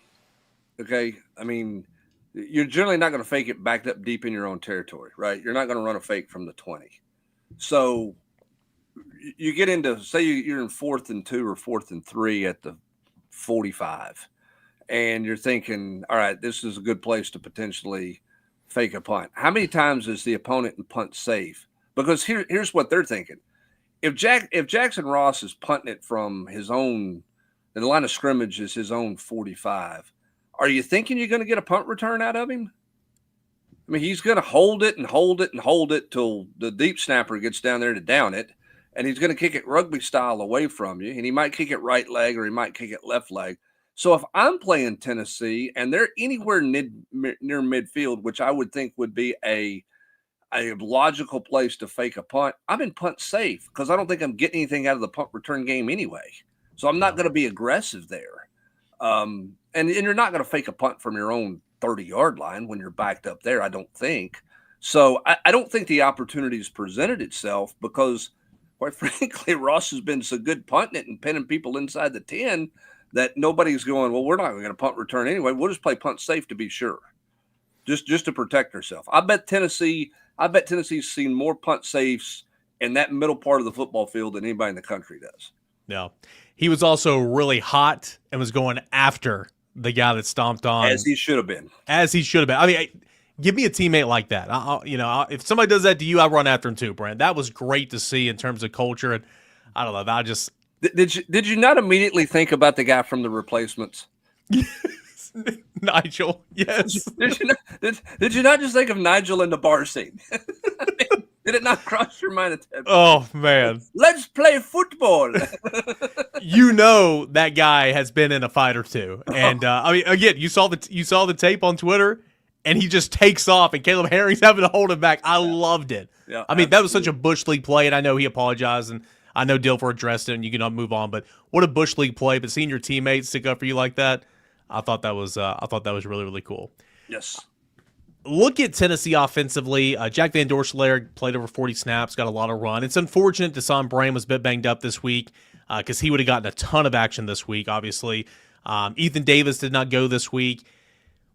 Okay? I mean, you're generally not going to fake it backed up deep in your own territory, right? You're not going to run a fake from the 20. So you get into, say you're in 4th and 2 or 4th and 3 at the 45, and you're thinking, all right, this is a good place to potentially fake a punt. How many times is the opponent in punt safe? Because here's what they're thinking. If Jackson Ross is punting it from his own, the line of scrimmage is his own 45, are you thinking you're going to get a punt return out of him? I mean, he's going to hold it and hold it and hold it till the deep snapper gets down there to down it, and he's going to kick it rugby style away from you, and he might kick it right leg or he might kick it left leg. So if I'm playing Tennessee and they're anywhere near midfield, which I would think would be a logical place to fake a punt, I'm in punt safe because I don't think I'm getting anything out of the punt return game anyway. So I'm not going to be aggressive there. And you're not going to fake a punt from your own 30-yard line when you're backed up there, I don't think. So I don't think the opportunity has presented itself because, quite frankly, Ross has been so good punting it and pinning people inside the 10 that nobody's going, well, we're not going to punt return anyway. We'll just play punt safe to be sure, just to protect ourselves. I bet Tennessee's seen more punt safes in that middle part of the football field than anybody in the country does. No. He was also really hot and was going after the guy that stomped on. As he should have been. I mean, give me a teammate like that. If somebody does that to you, I run after him too, Brent. That was great to see in terms of culture. And I don't know. Did you not immediately think about the guy from The Replacements? Nigel, yes. Did you not just think of Nigel in the bar scene? Did it not cross your mind at that point? Oh, man. Let's play football. That guy has been in a fight or two. And, again, you saw the tape on Twitter, and he just takes off, and Caleb Herring's having to hold him back. I loved it. Yeah, that was such a Bush League play, and I know he apologized, and I know Dilfer addressed it, and you can move on. But what a Bush League play! But seeing your teammates stick up for you like that, I thought that was really, really cool. Yes. Look at Tennessee offensively. Jack Van Dorselaer played over 40 snaps, got a lot of run. It's unfortunate Deshaun Brand was a bit banged up this week because he would have gotten a ton of action this week, obviously. Ethan Davis did not go this week.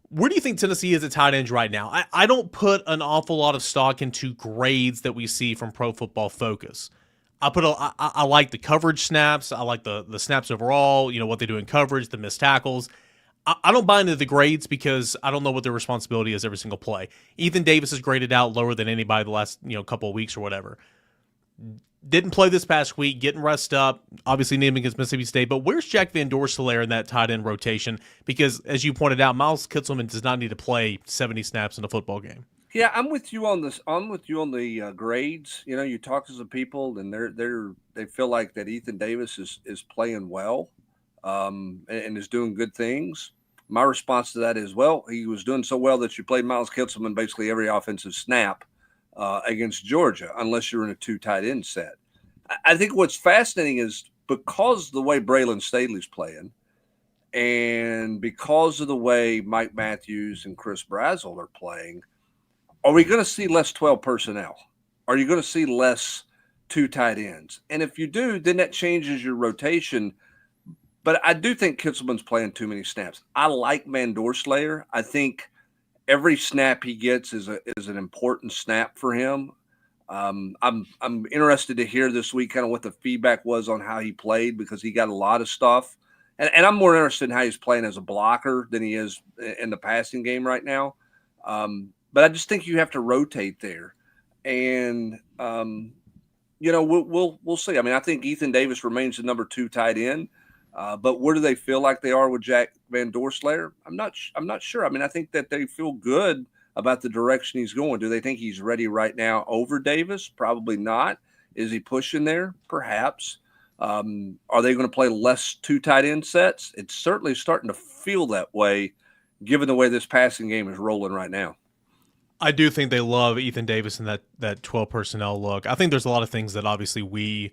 Where do you think Tennessee is at tight ends right now? I don't put an awful lot of stock into grades that we see from Pro Football Focus. I like the coverage snaps. I like the snaps overall, what they do in coverage, the missed tackles. I don't buy into the grades because I don't know what their responsibility is every single play. Ethan Davis is graded out lower than anybody the last couple of weeks or whatever. Didn't play this past week, getting rest up, obviously naming against Mississippi State. But where's Jack Van Dorselaer in that tight end rotation? Because as you pointed out, Miles Kitzelman does not need to play 70 snaps in a football game. Yeah, I'm with you on this. I'm with you on the grades. You talk to some people, and they feel like that Ethan Davis is playing well, and is doing good things. My response to that is, well, he was doing so well that you played Miles Kitzelman basically every offensive snap against Georgia, unless you're in a 2 tight end set. I think what's fascinating is because of the way Braylon Staley's playing, and because of the way Mike Matthews and Chris Brazzell are playing, are we going to see less 12 personnel? Are you going to see less 2 tight ends? And if you do, then that changes your rotation. But I do think Kitzelman's playing too many snaps. I like Van Dorselaer. I think every snap he gets is an important snap for him. I'm interested to hear this week kind of what the feedback was on how he played because he got a lot of stuff. And I'm more interested in how he's playing as a blocker than he is in the passing game right now. But I just think you have to rotate there. And, we'll see. I mean, I think Ethan Davis remains the number 2 tight end. But where do they feel like they are with Jack Van Dorselaer? I'm not sure. I mean, I think that they feel good about the direction he's going. Do they think he's ready right now over Davis? Probably not. Is he pushing there? Perhaps. Are they going to play less 2 tight end sets? It's certainly starting to feel that way given the way this passing game is rolling right now. I do think they love Ethan Davis and that 12 personnel look. I think there's a lot of things that obviously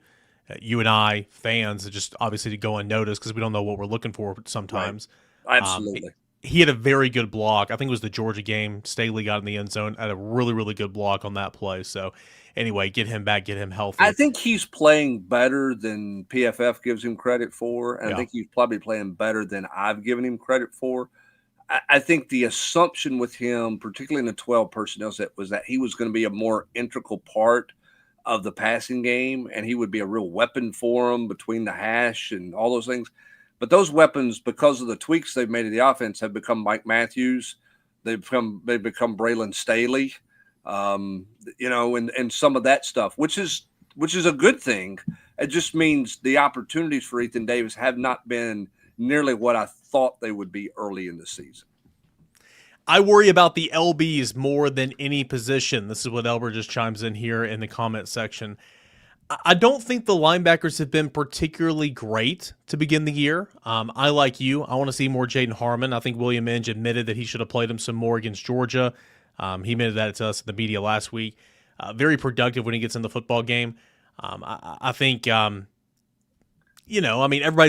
you and I, fans, just obviously to go unnoticed because we don't know what we're looking for sometimes. Right. Absolutely. He had a very good block. I think it was the Georgia game. Staley got in the end zone, had a really, really good block on that play. So anyway, get him back, get him healthy. I think he's playing better than PFF gives him credit for, and I think he's probably playing better than I've given him credit for. I think the assumption with him, particularly in the 12 personnel set, was that he was going to be a more integral part of the passing game, and he would be a real weapon for them between the hash and all those things. But those weapons, because of the tweaks they've made to the offense, have become Mike Matthews. They've become Braylon Staley, and some of that stuff, which is a good thing. It just means the opportunities for Ethan Davis have not been nearly what I thought they would be early in the season. I worry about the LBs more than any position. This is what Elber just chimes in here in the comment section. I don't think the linebackers have been particularly great to begin the year. I, like you, I want to see more Jaden Harmon. I think William Inge admitted that he should have played him some more against Georgia. He admitted that to us in the media last week. Very productive when he gets in the football game. I think, everybody's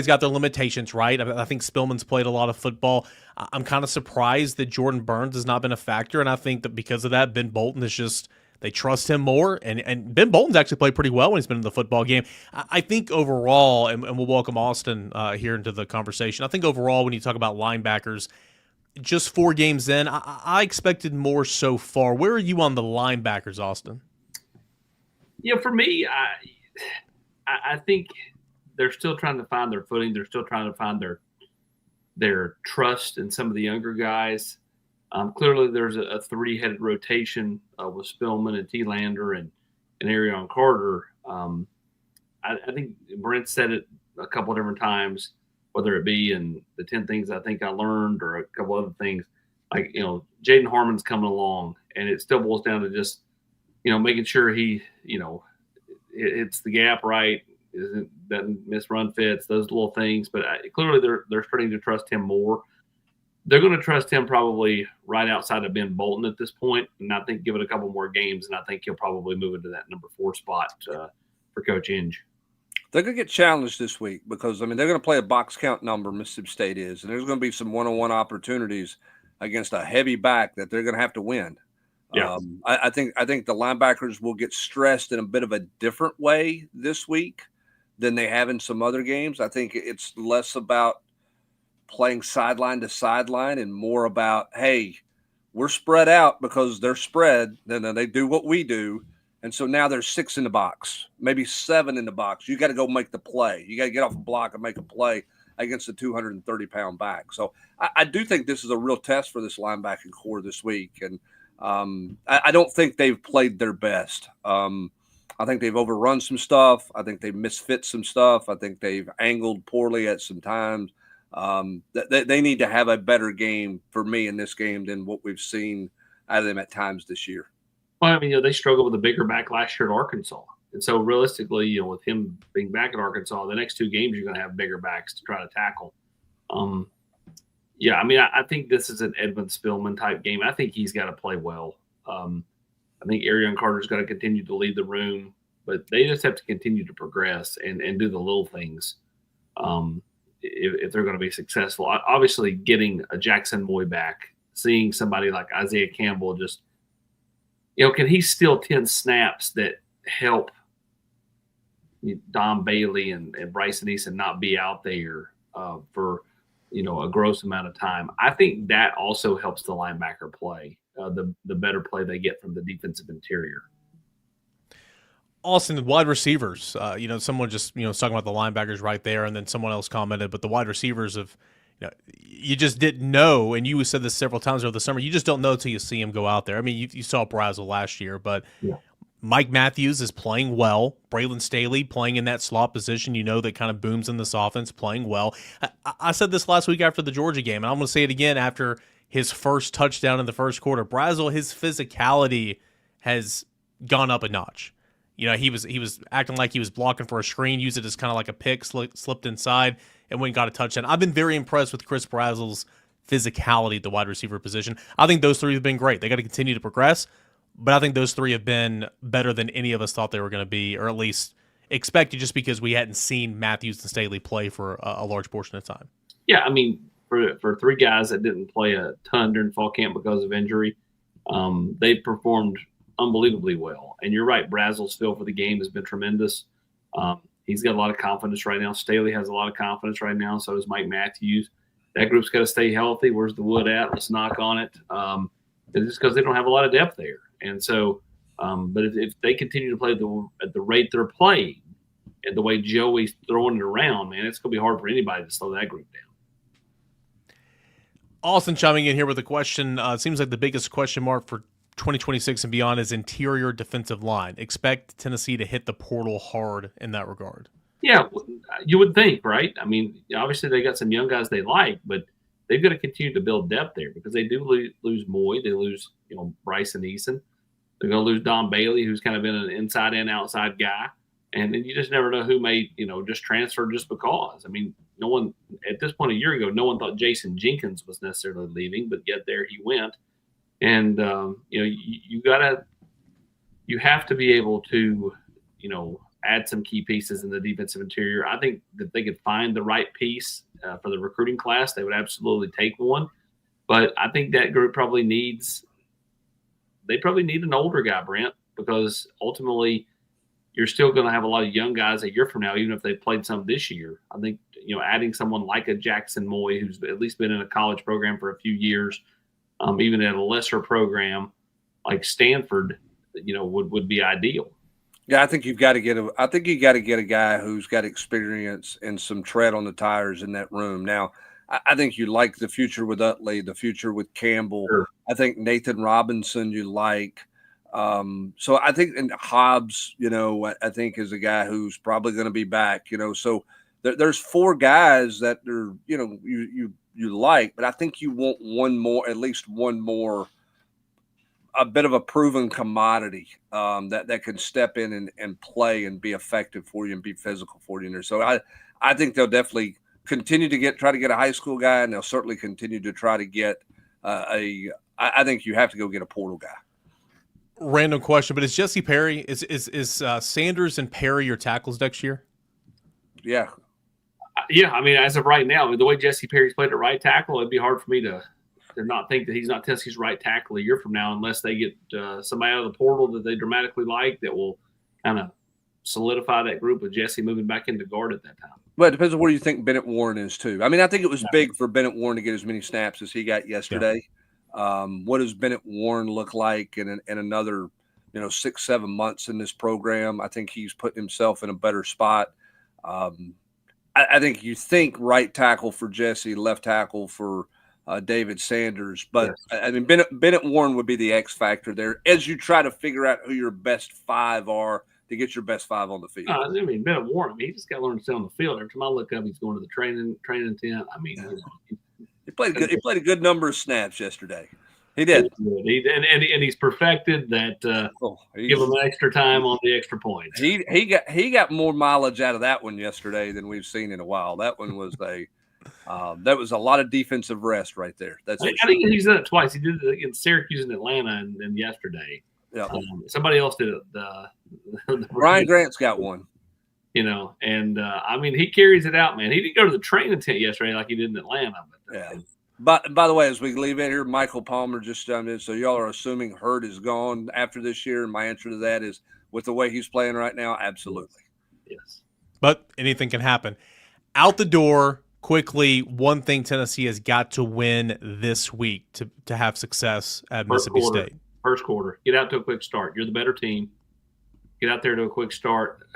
got their limitations, right? I think Spillman's played a lot of football. I'm kind of surprised that Jordan Burns has not been a factor, and I think that because of that, Ben Bolton is just – they trust him more, and Ben Bolton's actually played pretty well when he's been in the football game. I think overall, and we'll welcome Austin here into the conversation, I think overall when you talk about linebackers, just 4 games in, I expected more so far. Where are you on the linebackers, Austin? For me, I think they're still trying to find their footing. They're still trying to find their trust in some of the younger guys. Clearly, there's a 3-headed rotation with Spillman and T. Lander and Arion Carter. I think Brent said it a couple of different times, whether it be in the 10 things I think I learned or a couple other things. Like, Jaden Harmon's coming along, and it still boils down to just, making sure he, hits the gap right, doesn't miss run fits, those little things. But clearly they're starting to trust him more. They're going to trust him probably right outside of Ben Bolton at this point, and I think give it a couple more games, and I think he'll probably move into that number 4 spot for Coach Inge. They're going to get challenged this week because, they're going to play a box count number, Mississippi State is, and there's going to be some one-on-one opportunities against a heavy back that they're going to have to win. Yeah. I think the linebackers will get stressed in a bit of a different way this week than they have in some other games. I think it's less about playing sideline to sideline and more about, hey, we're spread out because they're spread, then they do what we do. And so now there's 6 in the box, maybe 7 in the box. You got to go make the play. You got to get off a block and make a play against a 230-pound back. So I do think this is a real test for this linebacking core this week. And I don't think they've played their best. I think they've overrun some stuff. I think they've misfit some stuff. I think they've angled poorly at some times. They need to have a better game for me in this game than what we've seen out of them at times this year. Well, they struggled with a bigger back last year at Arkansas. And so realistically, with him being back at Arkansas, the next 2 games, you're going to have bigger backs to try to tackle. I think this is an Edmund Spillman type game. I think he's got to play well. I think Arion Carter's got to continue to lead the room, but they just have to continue to progress and do the little things. If they're going to be successful. Obviously, getting a Jackson Moy back, seeing somebody like Isaiah Campbell just, can he steal 10 snaps that help Don Bailey and Bryson Easton not be out there for, a gross amount of time? I think that also helps the linebacker play, the better play they get from the defensive interior. Austin, wide receivers, someone just, was talking about the linebackers right there, and then someone else commented, but the wide receivers of, you just didn't know, and you said this several times over the summer, you just don't know until you see him go out there. You saw Brazel last year, but yeah. Mike Matthews is playing well. Braylon Staley playing in that slot position, that kind of booms in this offense, playing well. I said this last week after the Georgia game, and I'm going to say it again after his first touchdown in the first quarter. Brazel, his physicality has gone up a notch. He was acting like he was blocking for a screen, used it as kind of like a pick, slipped inside, and went and got a touchdown. I've been very impressed with Chris Brazel's physicality at the wide receiver position. I think those three have been great. They got to continue to progress, but I think those three have been better than any of us thought they were going to be, or at least expected, just because we hadn't seen Matthews and Staley play for a large portion of time. Yeah, I mean, for three guys that didn't play a ton during fall camp because of injury, they performed unbelievably well. And you're right, Brazel's feel for the game has been tremendous. He's got a lot of confidence right now. Staley has a lot of confidence right now. So does Mike Matthews. That group's got to stay healthy. Where's the wood at? Let's knock on it. It's just because they don't have a lot of depth there. And so, but if they continue to play at the rate they're playing and the way Joey's throwing it around, man, it's going to be hard for anybody to slow that group down. Austin chiming in here with a question. It seems like the biggest question mark for 2026 and beyond is interior defensive line. Expect Tennessee to hit the portal hard in that regard. Yeah, you would think, right? I mean, obviously they got some young guys they like, but they've got to continue to build depth there because they do lose Moy. They lose, Bryson Eason. They're going to lose Don Bailey, who's kind of been an inside and outside guy. And then you just never know who may, just transfer just because. I mean, no one at this point a year ago, no one thought Jason Jenkins was necessarily leaving, but yet there he went. And you have to be able to, add some key pieces in the defensive interior. I think that they could find the right piece for the recruiting class. They would absolutely take one, but I think that group probably needs an older guy, Brent, because ultimately you're still going to have a lot of young guys a year from now, even if they played some this year. I think, adding someone like a Jackson Moy, who's at least been in a college program for a few years, even at a lesser program like Stanford, would be ideal. Yeah, I think you got to get a guy who's got experience and some tread on the tires in that room. Now, I think you like the future with Utley, the future with Campbell. Sure. I think Nathan Robinson you like. So I think and Hobbs, I think is a guy who's probably going to be back. So there's four guys that are you like, but I think you want at least one more. A bit of a proven commodity that can step in and play and be effective for you and be physical for you in there. So I think they'll definitely continue to try to get a high school guy, and they'll certainly continue to try to get I think you have to go get a portal guy. Random question, but is Jesse Perry is Sanders and Perry your tackles next year? Yeah. Yeah, I mean, as of right now, the way Jesse Perry's played at right tackle, it'd be hard for me to not think that he's not Tennessee's right tackle a year from now unless they get somebody out of the portal that they dramatically like that will kind of solidify that group with Jesse moving back into guard at that time. Well, it depends on where you think Bennett Warren is too. I mean, I think it was big for Bennett Warren to get as many snaps as he got yesterday. Yeah. What does Bennett Warren look like in another 6-7 months in this program? I think he's putting himself in a better spot. I think you think right tackle for Jesse, left tackle for David Sanders, but yes. I mean Bennett Warren would be the X factor there as you try to figure out who your best five are to get your best five on the field. I mean Bennett Warren, he just got to learn to stay on the field. Every time I look up, he's going to the training tent. I mean, he played a good number of snaps yesterday. He did. And he's perfected that. Give him extra time on the extra points. He got more mileage out of that one yesterday than we've seen in a while. That one was that was a lot of defensive rest right there. I think he's done it twice. He did it against Syracuse and Atlanta, and yesterday. Yeah. Somebody else did it. Ryan Grant's got one. And I mean, he carries it out, man. He didn't go to the training tent yesterday like he did in Atlanta. But, yeah. But by the way, as we leave it here, Michael Palmer just chimed in. So y'all are assuming Hurd is gone after this year, and my answer to that is, with the way he's playing right now, absolutely. Yes. But anything can happen. Out the door. Quickly, one thing Tennessee has got to win this week to have success at Mississippi State. First quarter. Get out to a quick start. You're the better team. Get out there to a quick start.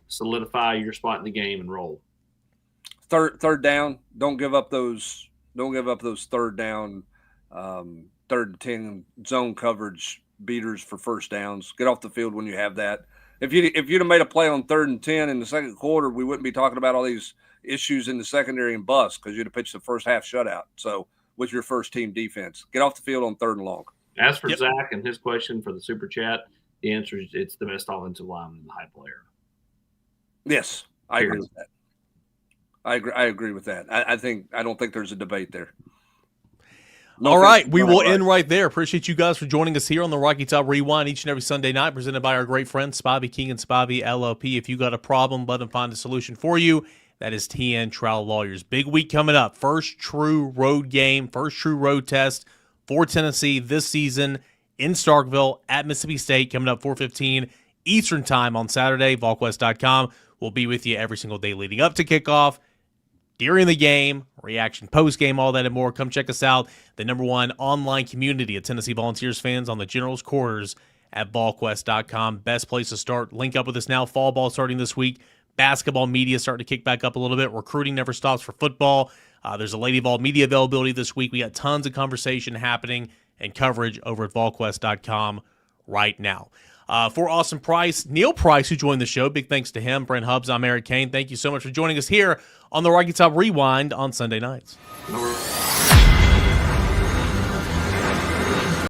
Solidify your spot in the game and roll. Third down. Don't give up those third down, 3rd and 10 zone coverage beaters for first downs. Get off the field when you have that. If you'd have made a play on 3rd and 10 in the second quarter, we wouldn't be talking about all these issues in the secondary and bust because you'd have pitched the first half shutout. So with your first team defense, get off the field on 3rd and long. As for Zach and his question for the super chat, the answer is it's the best offensive lineman in the Heupel era. Yes, I agree with that. I agree with that. I don't think there's a debate there. No All right, offense, we no, will right. end right there. Appreciate you guys for joining us here on the Rocky Top Rewind each and every Sunday night, presented by our great friends Spivey King and Spivey LLP. If you got a problem, let them find a solution for you. That is TN Trial Lawyers. Big week coming up. First true road game, first true road test for Tennessee this season in Starkville at Mississippi State, coming up 4:15 Eastern Time on Saturday. Volquest.com will be with you every single day leading up to kickoff, during the game, reaction post-game, all that and more. Come check us out, the #1 online community of Tennessee Volunteers fans on the General's Quarters at Volquest.com. Best place to start. Link up with us now. Fall ball starting this week. Basketball media starting to kick back up a little bit. Recruiting never stops for football. There's a Lady Vol media availability this week. We got tons of conversation happening and coverage over at Volquest.com right now. For Austin Price, Neil Price, who joined the show, big thanks to him. Brent Hubbs, I'm Eric Kane. Thank you so much for joining us here on the Rocky Top Rewind on Sunday nights.